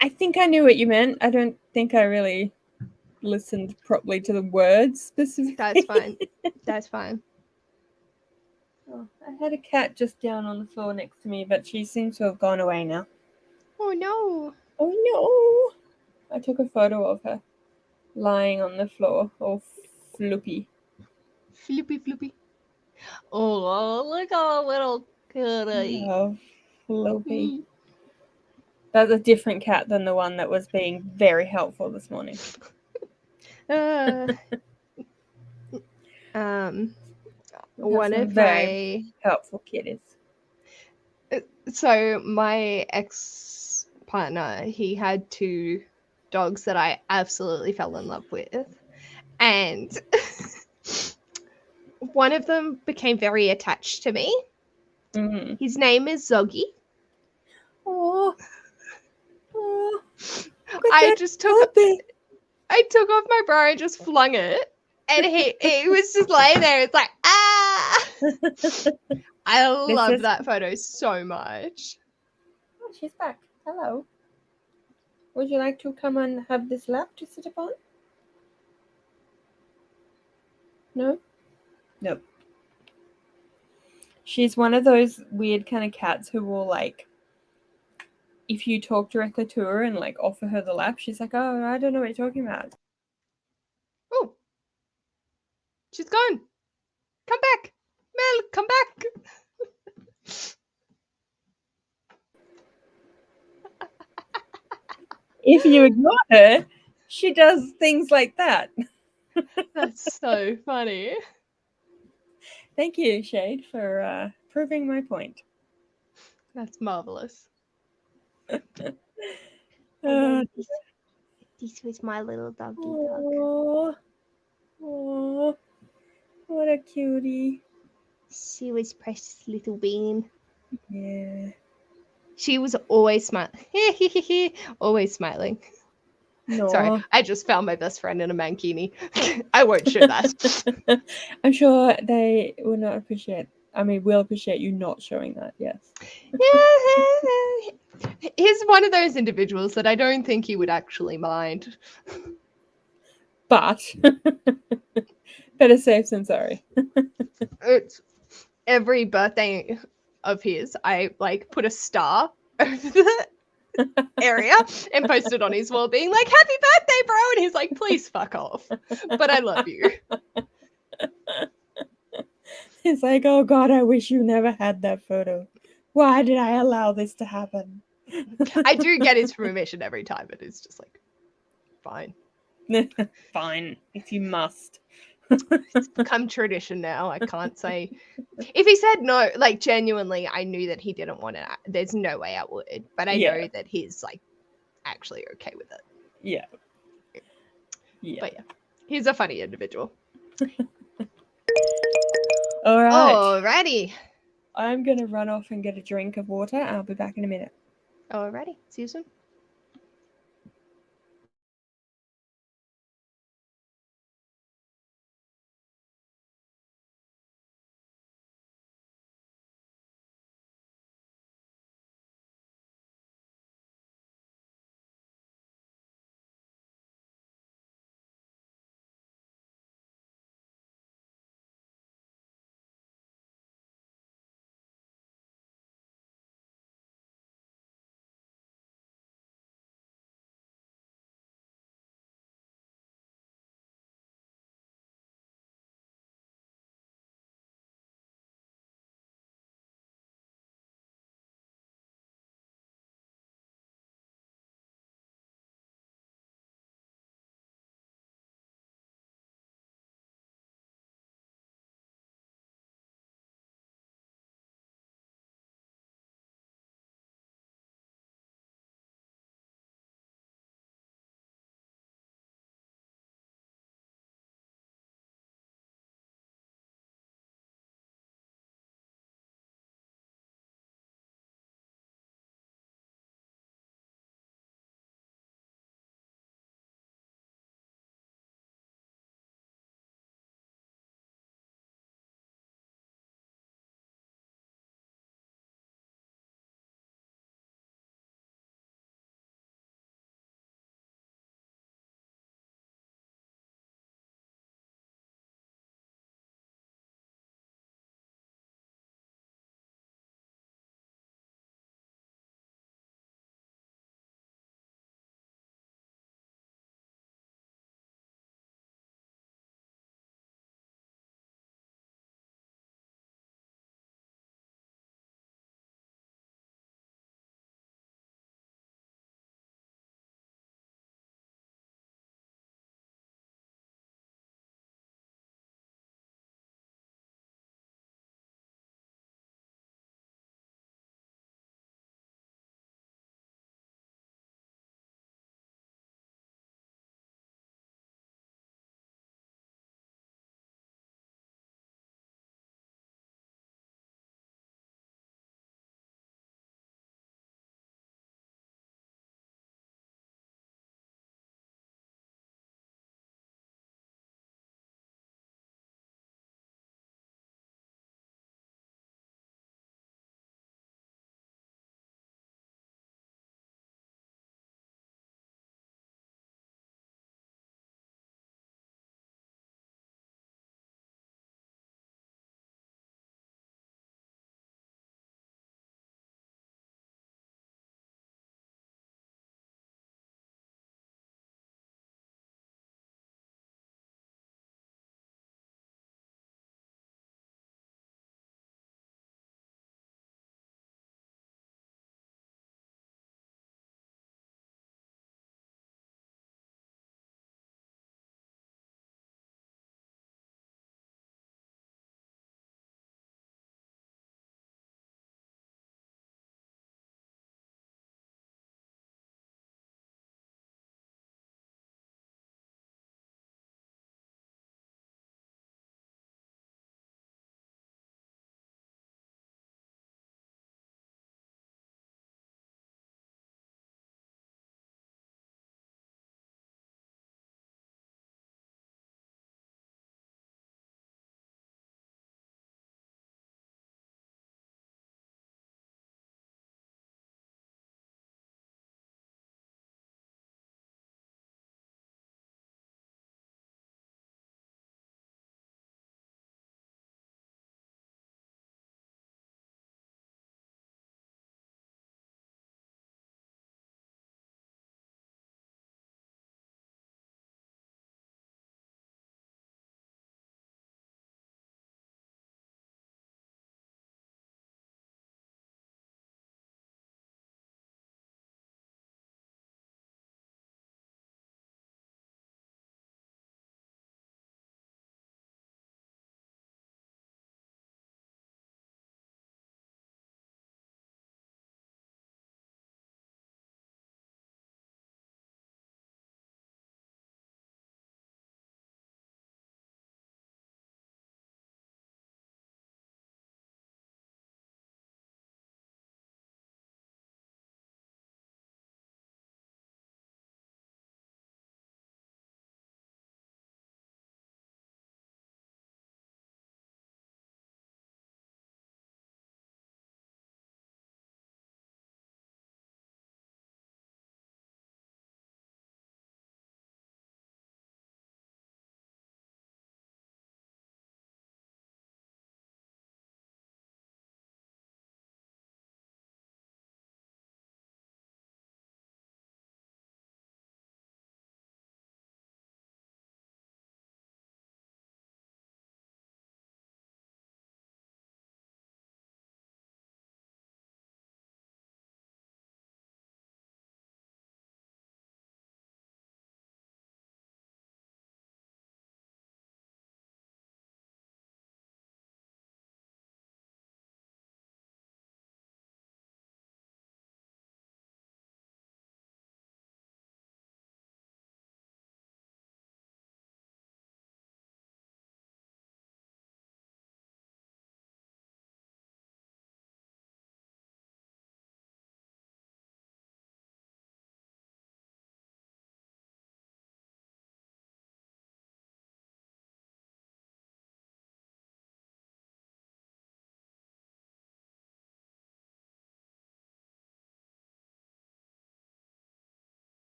I think I knew what you meant. I don't think I really listened properly to the words specifically. That's fine. That's fine. Oh, I had a cat just down on the floor next to me, but she seems to have gone away now. Oh no. Oh no! I took a photo of her lying on the floor, all floopy. Floopy. Oh, look at a little kitty. Oh, floopy. That's a different cat than the one that was being very helpful this morning. One of very helpful kitties. So my ex partner, he had 2 dogs that I absolutely fell in love with, and one of them became very attached to me. Mm-hmm. His name is Zoggy. Oh, I took off my bra and just flung it, and he was just laying there. It's like, ah! I love that photo so much. Oh, she's back. Hello. Would you like to come and have this lap to sit upon? No? Nope. She's one of those weird kind of cats who will, like, if you talk directly to her and, like, offer her the lap, she's like, oh, I don't know what you're talking about. Oh. She's gone. Come back. Mel, come back. If you ignore her, she does things like that. That's so funny. Thank you, Shade, for proving my point. That's marvelous. This was my little doggy dog. Oh, what a cutie. She was precious little bean. Yeah. She was always smiling. Always smiling. No. Sorry, I just found my best friend in a mankini. I won't show that. I'm sure they will not appreciate. I mean, will appreciate you not showing that. Yes. He's one of those individuals that I don't think he would actually mind. But better safe than sorry. It's every birthday of his, I like put a star over the area and posted on his wall being like, happy birthday, bro. And he's like, please fuck off. But I love you. It's like, oh God, I wish you never had that photo. Why did I allow this to happen? I do get his permission every time, but it's just like, fine. Fine, if you must. It's become tradition now. I can't say. If he said no, like genuinely, I knew that he didn't want it. There's no way I would. But I know that he's like actually okay with it. Yeah. But yeah, he's a funny individual. All right. Alrighty. I'm going to run off and get a drink of water. I'll be back in a minute. Alrighty. See you soon.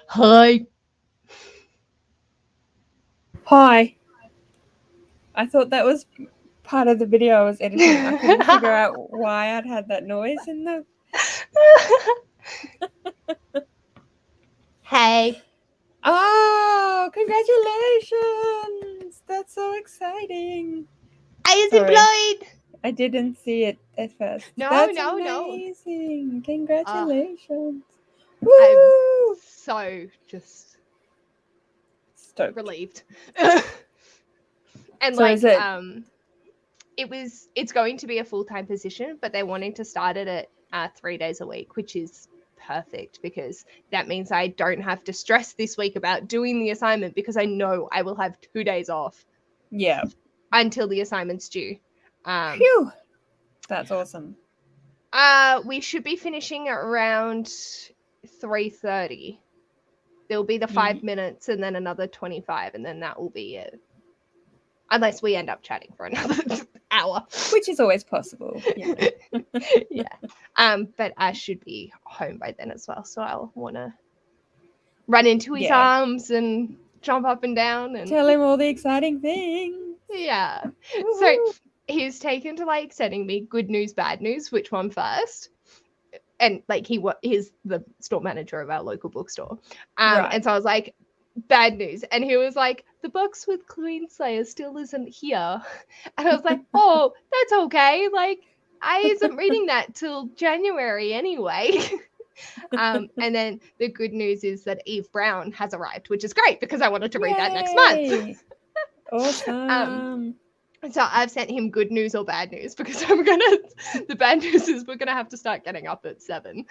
Hi. Hi. I thought that was part of the video I was editing. I couldn't figure out why I'd had that noise in the. Hey. Oh, congratulations! That's so exciting. I is Sorry. employed. I didn't see it at first. No, That's no. amazing. Congratulations. I'm Woo! so just Stoked. relieved. And So like is it- it's going to be a full-time position, but they're wanting to start it at 3 days a week, which is perfect because that means I don't have to stress this week about doing the assignment because I know I will have 2 days off Yeah. until the assignment's due. Phew. That's awesome. We should be finishing at around 3:30. There'll be the 5 minutes and then another 25, and then that will be it. Unless we end up chatting for another hour. Which is always possible. Yeah. Yeah. But I should be home by then as well. So I'll wanna run into his Yeah. arms and jump up and down and Tell him all the exciting things. yeah. Woohoo. So he's taken to like sending me good news, bad news, which one first? And like he's the store manager of our local bookstore. Right. And so I was like, bad news. And he was like, the box with Queenslayer still isn't here. And I was like, oh, that's okay. Like, I isn't reading that till January anyway. And then the good news is that Eve Brown has arrived, which is great because I wanted to read that next month. Yay. Awesome. So I've sent him good news or bad news because the bad news is we're gonna have to start getting up at 7.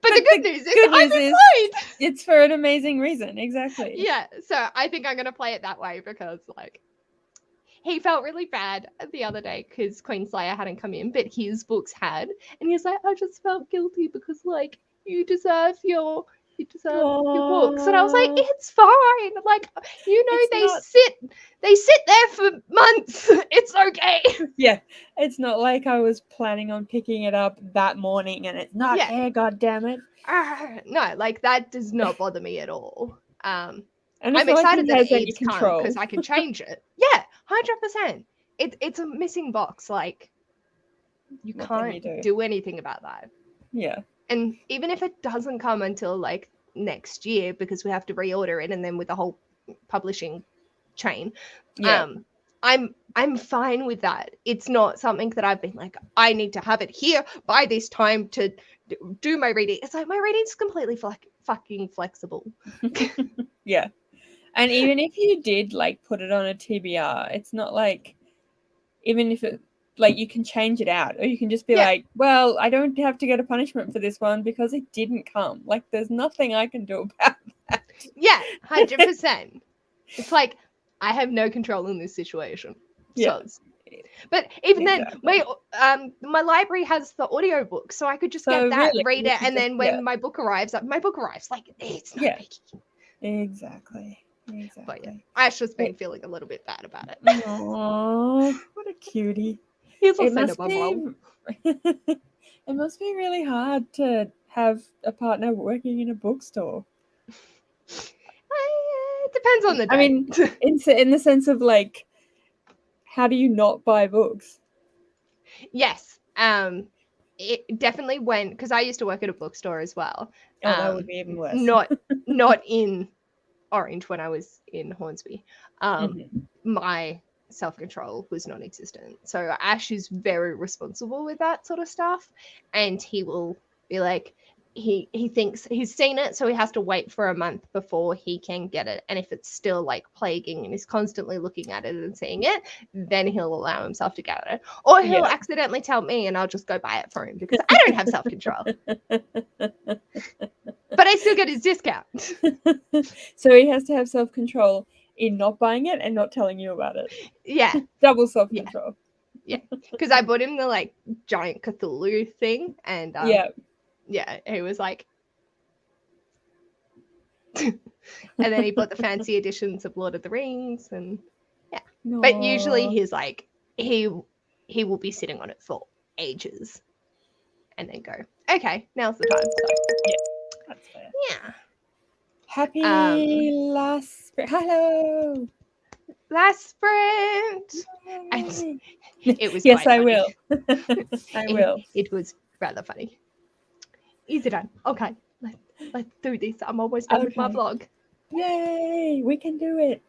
But the good news is I'm employed. It's for an amazing reason. Exactly. Yeah, so I think I'm gonna play it that way because like he felt really bad the other day because Queenslayer hadn't come in, but his books had, and he's like, I just felt guilty because like you deserve your books, and I was like, Aw. it's fine, like you know It's they sit there for months. It's okay. Yeah. It's not like I was planning on picking it up that morning and it's not Yeah. here, god damn it. No, like that does not bother me at all. And I'm it's not like excited he that has any Eve's come control. because I can change it. Yeah, 100%. It's a missing box. Like you What can you can't do? do anything about that. Yeah. And even if it doesn't come until like next year because we have to reorder it, and then with the whole publishing chain, Yeah. I'm fine with that. It's not something that I've been like, I need to have it here by this time to do my reading. It's like my reading's completely fucking flexible. Yeah. And even if you did like put it on a TBR, it's not like, even if it like, you can change it out, or you can just be Yeah. like, well, I don't have to get a punishment for this one because it didn't come. Like, there's nothing I can do about that. Yeah, 100%. It's like I have no control in this situation. Yeah. So, but even Exactly. then, my library has the audiobook, so I could just So get that, really, read you it, could and just- then when yeah. my book arrives, like it's not Yeah. biggie. Exactly. But yeah, Ash has been feeling a little bit bad about it. Aww, what a cutie. He's It also must my be. mom. It must be really hard to have a partner working in a bookstore. It depends on the day. I mean, in the sense of like, how do you not buy books? yes. It definitely went because I used to work at a bookstore as well. Oh, that would be even worse. Not in Orange when I was in Hornsby. Mhm. My self-control was non-existent. So Ash is very responsible with that sort of stuff, and he will be like, he thinks he's seen it, so he has to wait for a month before he can get it. And if it's still like plaguing and he's constantly looking at it and seeing it, then he'll allow himself to get it. Or he'll Yeah. accidentally tell me and I'll just go buy it for him because I don't have self-control. But I still get his discount. So he has to have self-control in not buying it and not telling you about it. Yeah, Double self-control. because I bought him the like giant Cthulhu thing, and yeah, he was like, and then he bought the fancy editions of Lord of the Rings, and but usually Aw. he's like he will be sitting on it for ages, and then go, okay, now's the time. So That's fair. yeah. Happy last sprint. Hello. Last sprint. And Yay. it was Yes, quite I funny. will. I will. It was rather funny. Easy done. Okay, let's do this. I'm almost done with my Okay. vlog. Yay, we can do it.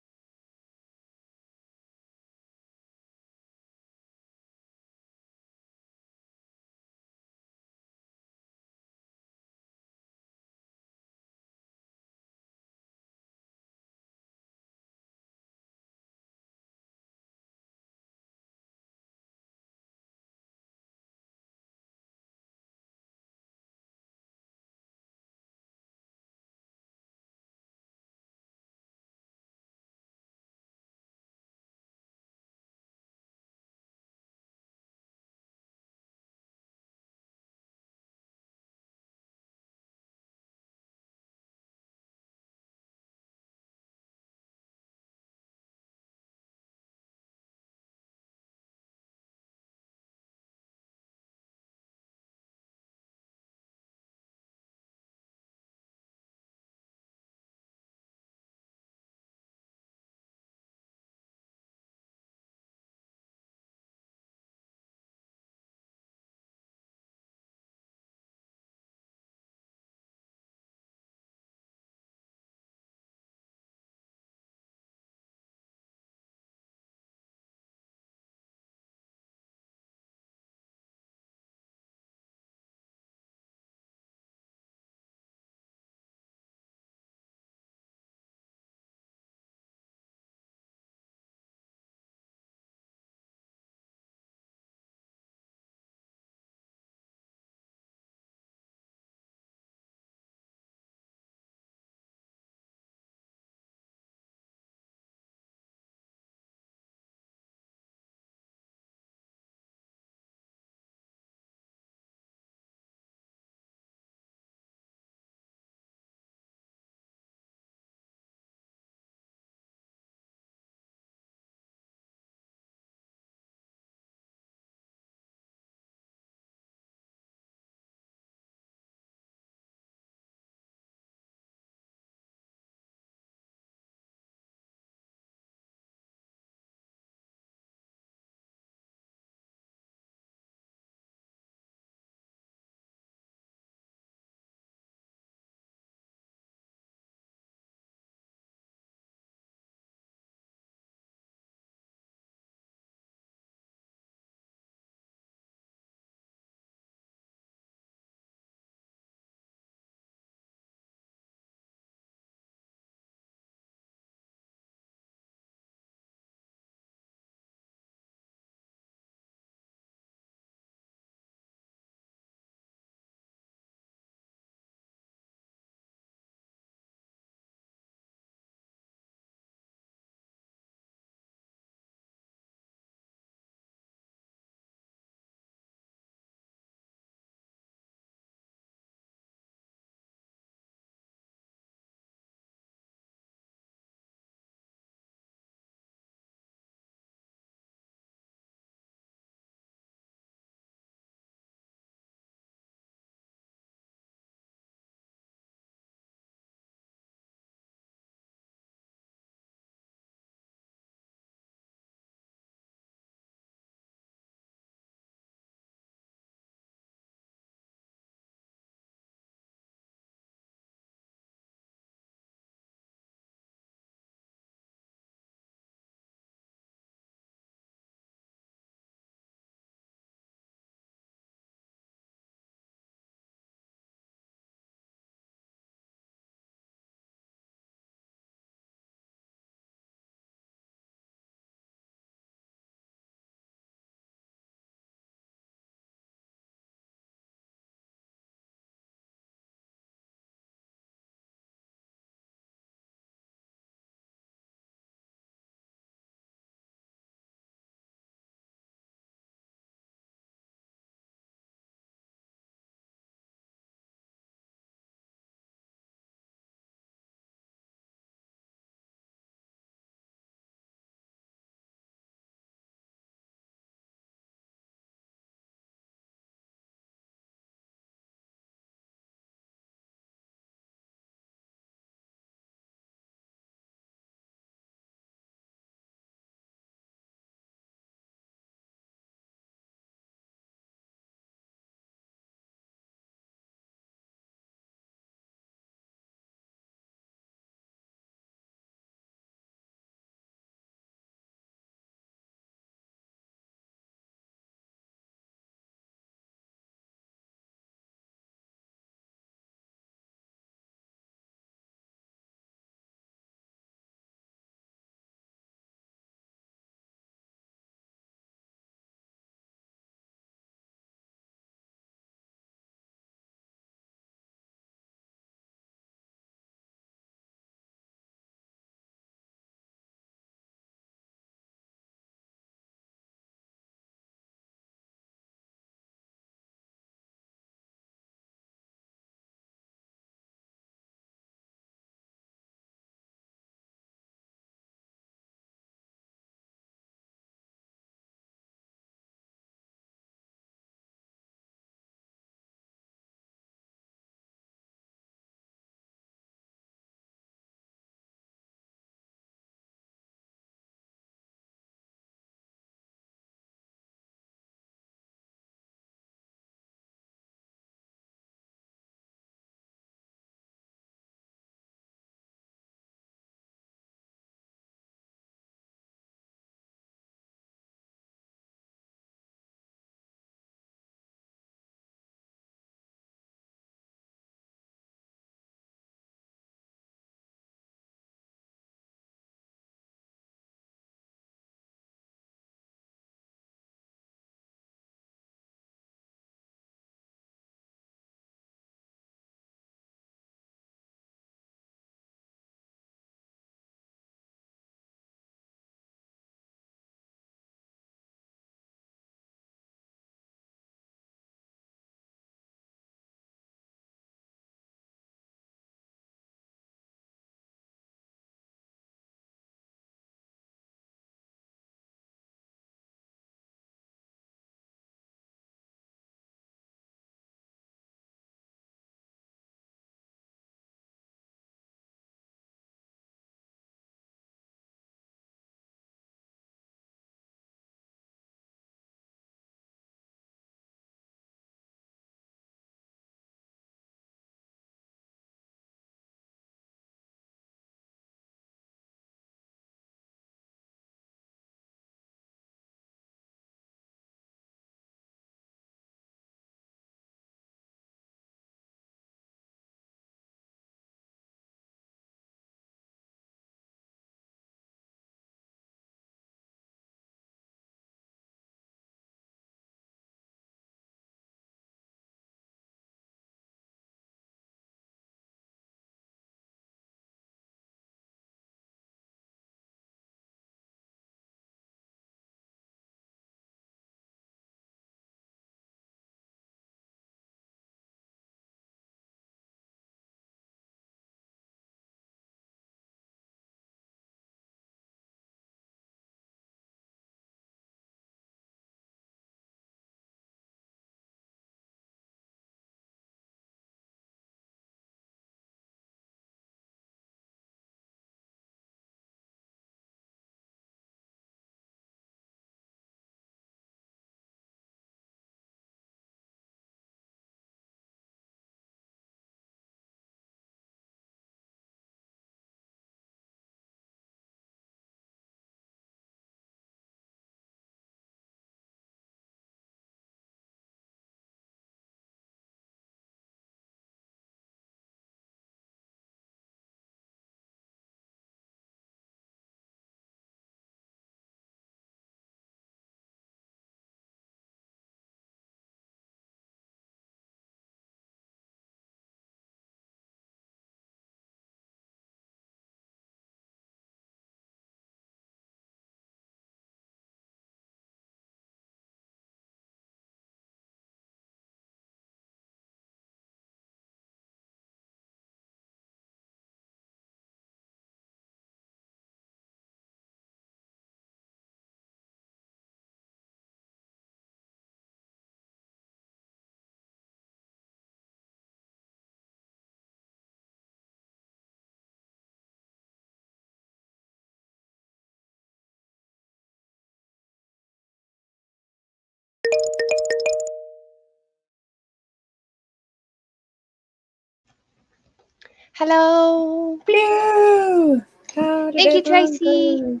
Hello. Blue! How did Thank you, everyone Tracy. go?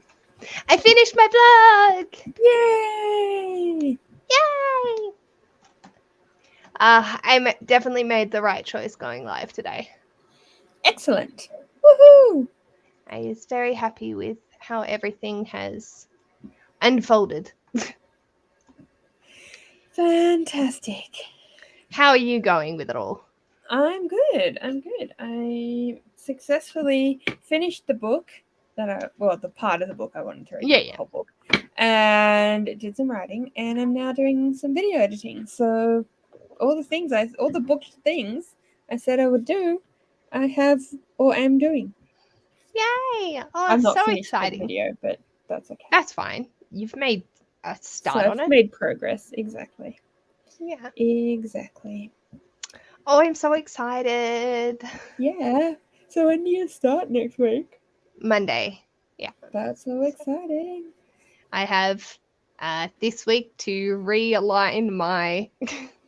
I finished my blog. Yay! Yay! Definitely made the right choice going live today. Excellent. Woohoo! I was very happy with how everything has unfolded. Fantastic. How are you going with it all? I'm good. I successfully finished the book the part of the book I wanted to read. Yeah, the yeah. whole book. And did some writing, and I'm now doing some video editing. So all the book things I said I would do, I have or am doing. Yay! Oh, I'm not so finished exciting. the video, but that's okay. That's fine. You've made a start So on I've it. made progress. Exactly. Yeah. Exactly. Oh, I'm so excited. Yeah. So when do you start next week? Monday. That's so exciting. I have this week to realign my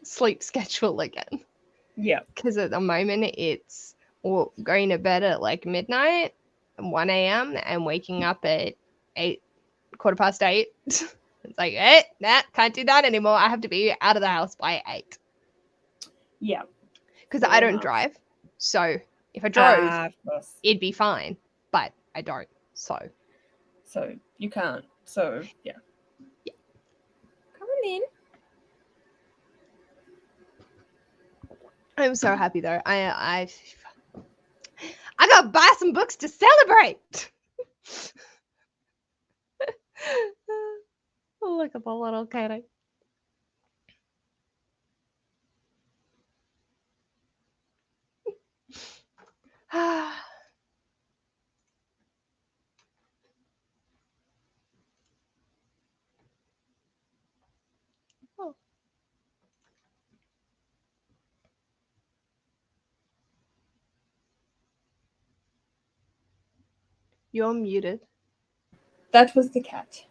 sleep schedule again. Yeah. Because at the moment it's going to bed at like midnight, 1 a.m. and waking up at 8:15. It's like, can't do that anymore. I have to be out of the house by 8. Yeah. Because Fair I don't enough. drive. So if I drove, Of course. it'd be fine. But I don't. So So you can't. So yeah. Come on in. I'm so happy though. I gotta buy some books to celebrate. Look at the little kitty. Oh. You're muted. That was the cat.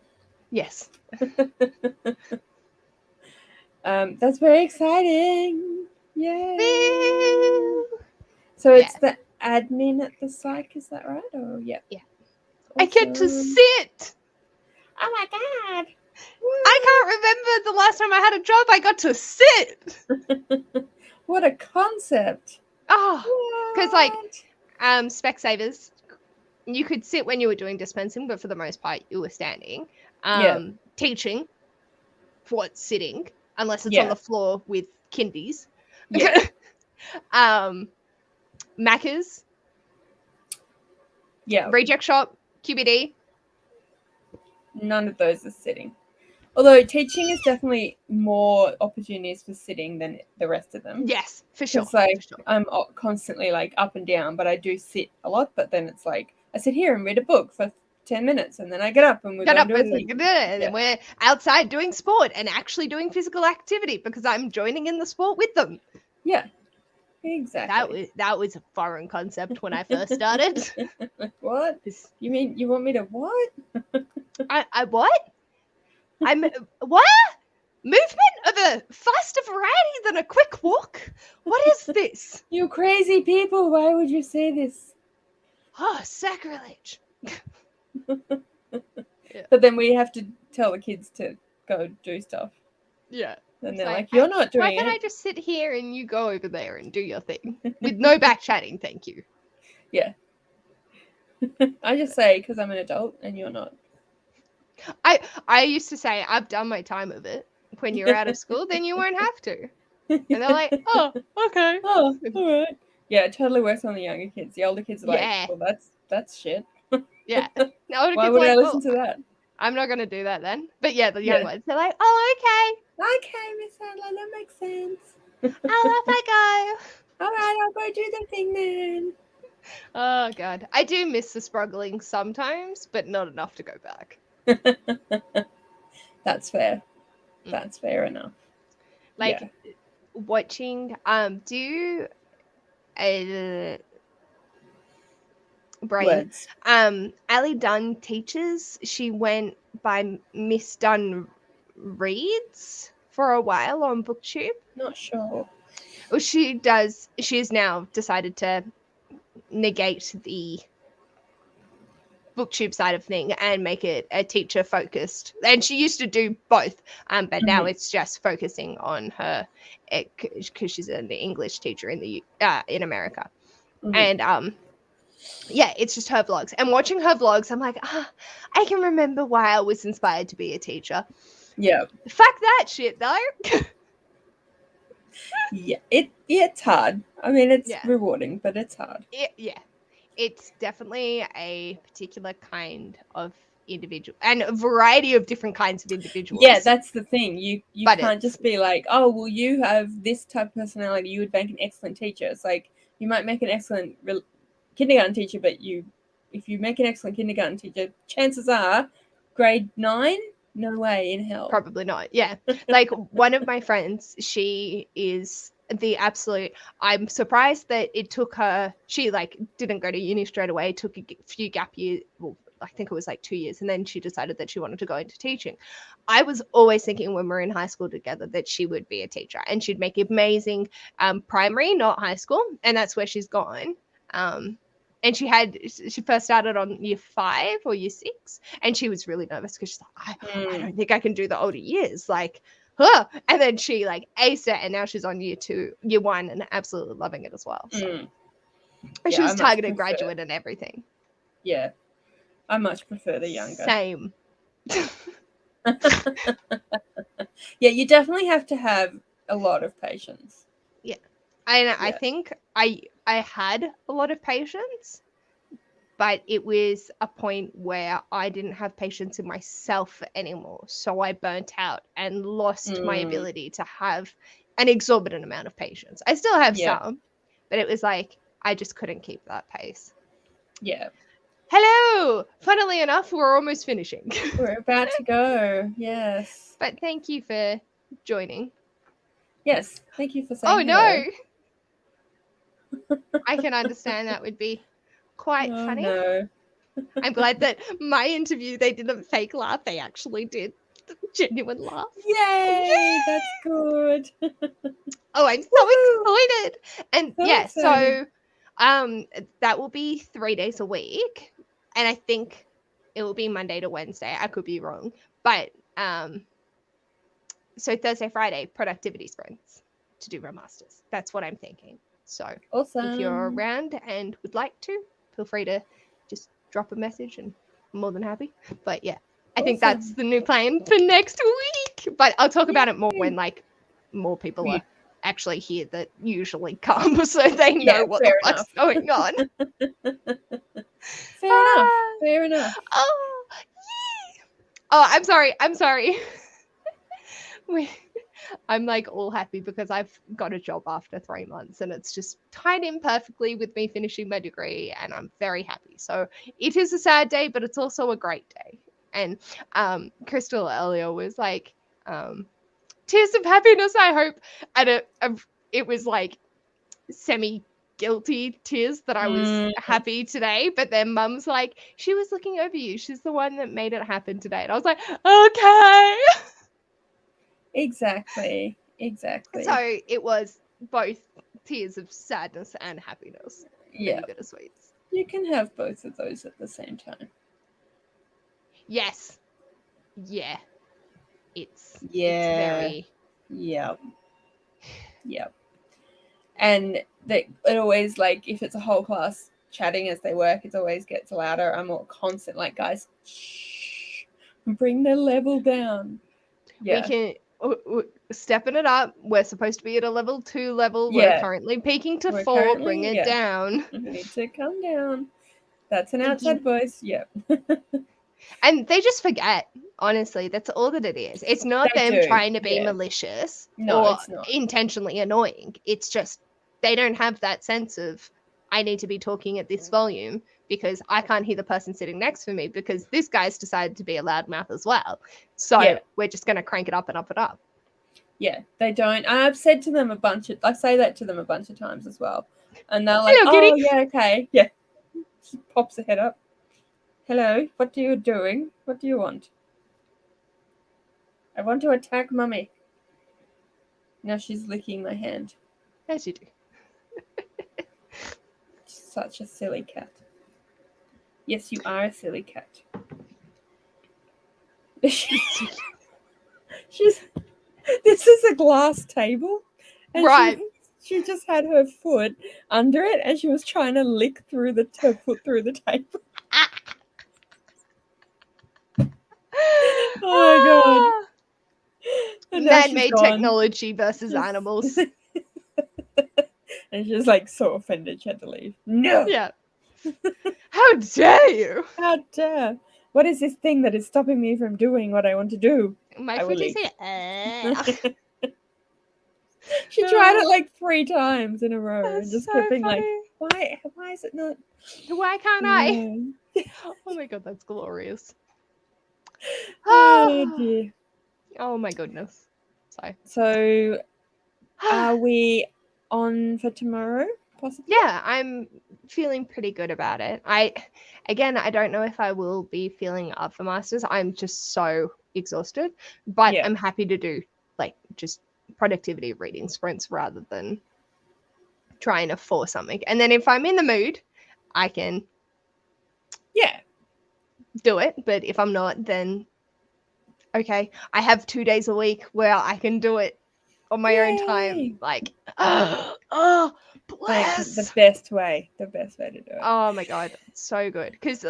Yes. That's very exciting. Yay. Woo! So Yeah. it's the admin at the psych, is that right? Oh yeah. Yeah. I get to Awesome. sit. Oh my god. I can't remember the last time I had a job I got to sit. What a concept. Oh, because like What? Specsavers, you could sit when you were doing dispensing, but for the most part you were standing. Yeah. Teaching, what's sitting, unless it's Yeah. on the floor with kindies. Yeah. Macca's, Yeah. reject shop, QBD. None of those are sitting. Although teaching is definitely more opportunities for sitting than the rest of them. Yes, for sure. It's like for sure. I'm constantly like up and down, but I do sit a lot. But then it's like I sit here and read a book for 10 minutes, and then I get up and we Get go up and do a and thing. and Yeah. we're outside doing sport and actually doing physical activity because I'm joining in the sport with them. Yeah, exactly. That was a foreign concept when I first started. What? You mean you want me to what? I what? I'm what? Movement of a faster variety than a quick walk? What is this? You crazy people! Why would you say this? Oh, sacrilege. But then we have to tell the kids to go do stuff, Yeah. and It's they're like, like, "You're not Why doing can't I it." just sit here and you go over there and do your thing with no back chatting? Thank you. Yeah. I just say because I'm an adult and you're not. I used to say I've done my time of it. When you're out of school, then you won't have to. And they're like, oh, okay. Oh, all right. Yeah, it totally works on the younger kids. The older kids are like, Yeah. well, that's shit. Yeah. Now the Why kids would are I like, listen well, to that? I'm not gonna do that then. But yeah, the young Yeah. ones, they're like, oh, okay. Okay, Miss Adler, that makes sense. Off I go. All right, I'll go do the thing then. Oh god, I do miss the struggling sometimes, but not enough to go back. That's fair. Mm. That's fair enough. Like Yeah. watching, do brain. Words. Ali Dunn teaches. She went by Miss Dunn Reads for a while on BookTube. Not sure. Well, she does. She's now decided to negate the booktube side of thing and make it a teacher focused. And she used to do both, but now it's just focusing on her because she's an English teacher in America. And yeah, it's just her vlogs. And watching her vlogs, I'm like, I can remember why I was inspired to be a teacher. Yeah. Fuck that shit though. Yeah, it's hard. I mean, it's rewarding, but it's hard. Yeah. It's definitely a particular kind of individual and a variety of different kinds of individuals. Yeah, that's the thing. You can't just be like, oh, well, you have this type of personality, you would make an excellent teacher. It's like, you might make an excellent kindergarten teacher, but if you make an excellent kindergarten teacher, chances are grade 9, no way in hell. Probably not. Yeah. Like one of my friends, she is the absolute, I'm surprised that it took her, she like didn't go to uni straight away, took a few gap years, well, I think it was like 2 years, and then she decided that she wanted to go into teaching. I was always thinking when we were in high school together that she would be a teacher and she'd make amazing primary, not high school, and that's where she's gone. And she first started on year 5 or year 6, and she was really nervous because she's like, I don't think I can do the older years, like, huh. And then she like aced it, and now she's on year 1, and absolutely loving it as well. So. And she was targeted graduate and everything. Yeah, I much prefer the younger. Same. Yeah, you definitely have to have a lot of patience. Yeah. And I think I had a lot of patience, but it was a point where I didn't have patience in myself anymore. So I burnt out and lost my ability to have an exorbitant amount of patience. I still have some, but it was like I just couldn't keep that pace. Yeah. Hello! Funnily enough, we're almost finishing. We're about to go. Yes. But thank you for joining. Yes. Thank you for saying no! I can understand that would be quite funny. No. I'm glad that my interview, they didn't fake laugh. They actually did the genuine laugh. Yay! That's good. Oh, I'm so excited. And so that will be 3 days a week. And I think it will be Monday to Wednesday. I could be wrong. But so Thursday, Friday, productivity sprints to do my masters. That's what I'm thinking. So awesome. If you're around and would like to, feel free to just drop a message, and I'm more than happy. But yeah, I think that's the new plan for next week. But I'll talk about it more when like more people are actually here that usually come, so they know what the fuck's going on. Fair enough. Oh, yeah. Oh, I'm sorry. I'm like all happy because I've got a job after 3 months, and it's just tied in perfectly with me finishing my degree, and I'm very happy. So it is a sad day, but it's also a great day. And Crystal earlier was like, tears of happiness, I hope. And it was like semi-guilty tears that I was happy today. But then Mum's like, she was looking over you. She's the one that made it happen today. And I was like, okay. Exactly. So it was both tears of sadness and happiness. Yeah. Bittersweets. You can have both of those at the same time. Yes. Yeah. It's very... Yep. And it always, like, if it's a whole class chatting as they work, it always gets louder. I'm more constant, like, guys, shh, bring the level down. Yeah. We can... stepping it up. We're supposed to be at a level 2 level. We're currently peaking to 4. Bring it down. We need to come down. That's an outside voice. Yep. And they just forget. Honestly, that's all that it is. It's not them trying to be malicious or intentionally annoying. It's just they don't have that sense of, I need to be talking at this volume because I can't hear the person sitting next to me because this guy's decided to be a loudmouth as well. So we're just going to crank it up and up and up. Yeah, they don't. I've said to them I say that to them a bunch of times as well. And they're like, hello, kitty. Yeah, okay. Yeah. She pops her head up. Hello, what are you doing? What do you want? I want to attack Mummy. Now she's licking my hand. As you do. such a silly cat. Yes, you are a silly cat. She's. This is a glass table, and Right. She just had her foot under it, and she was trying to lick through her foot through the table. Oh my god! And now she's Man-made gone. technology versus animals. And she's like so offended she had to leave. No! Yeah. How dare you? How dare! What is this thing that is stopping me from doing what I want to do? My I will foot is leave. She tried it like 3 times in a row and That's just so kept being like, funny. why is it not? Why can't I? Yeah. Oh my god, that's glorious. Oh dear. Oh my goodness. Sorry. So, are we on for tomorrow? Possibly. Yeah, I'm feeling pretty good about it. I don't know if I will be feeling up for masters. I'm just so exhausted, but Yeah. I'm happy to do like just productivity reading sprints rather than trying to force something. And then if I'm in the mood, I can Yeah. do it. But if I'm not, then okay, I have 2 days a week where I can do it on my own Yay. time. Like, bless. The best way to do it. Oh my god, so good. Because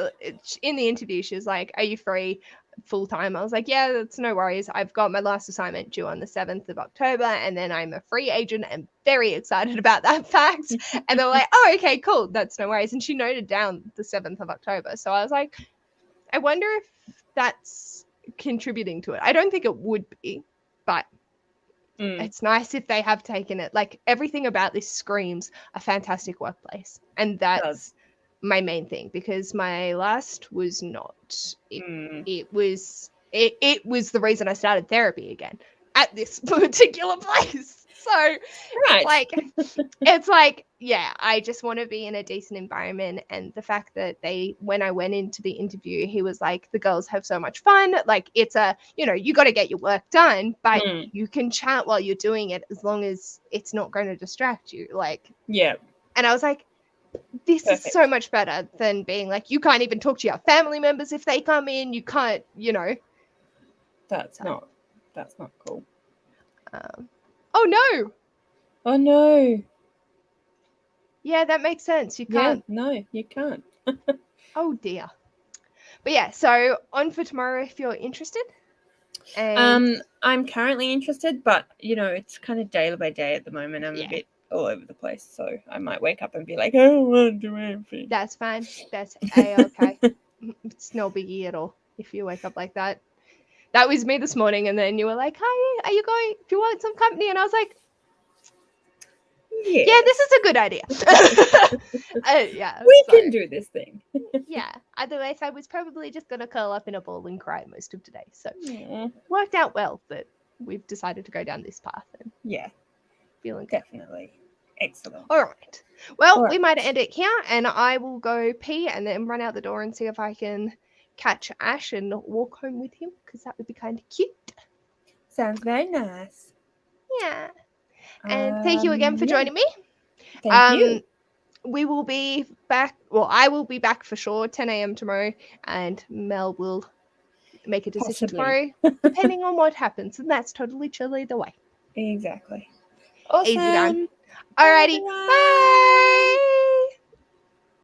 in the interview, she was like, "Are you free full time?" I was like, "Yeah, that's no worries. I've got my last assignment due on the 7th of October, and then I'm a free agent and very excited about that fact." And they were like, "Oh, okay, cool. That's no worries." And she noted down the 7th of October. So I was like, I wonder if that's contributing to it. I don't think it would be, but it's nice if they have taken it. Like everything about this screams a fantastic workplace, and that's my main thing, because my last was not. It was the reason I started therapy again at this particular place. So Right. it's like, yeah, I just want to be in a decent environment. And the fact that when I went into the interview, he was like, the girls have so much fun. Like it's you got to get your work done, but you can chat while you're doing it as long as it's not going to distract you. Like, yeah. And I was like, this Perfect. is so much better than being like, you can't even talk to your family members if they come in. You can't, That's not cool. Oh no. Oh no. Yeah, that makes sense. You can't. Yeah, no, you can't. Oh dear. But yeah, so on for tomorrow if you're interested. And I'm currently interested, but it's kind of day by day at the moment. I'm a bit all over the place, so I might wake up and be like, I don't want to do anything. That's fine. That's okay. It's no biggie at all if you wake up like that. That was me this morning, and then you were like, "Hi, are you going? Do you want some company?" And I was like, "Yeah, this is a good idea." We can do this thing. Yeah. Otherwise, I was probably just gonna curl up in a ball and cry most of today. So worked out well that we've decided to go down this path. And feeling good. Definitely. Excellent. All right. Well, we might end it here, and I will go pee and then run out the door and see if I can catch Ash and walk home with him, because that would be kind of cute. Sounds very nice. Yeah. And thank you again for joining me. Thank you. We will be back. Well, I will be back for sure 10 a.m. tomorrow, and Mel will make a decision tomorrow, depending on what happens. And that's totally chill either way. Exactly. Awesome. Easy done. Alrighty. Bye.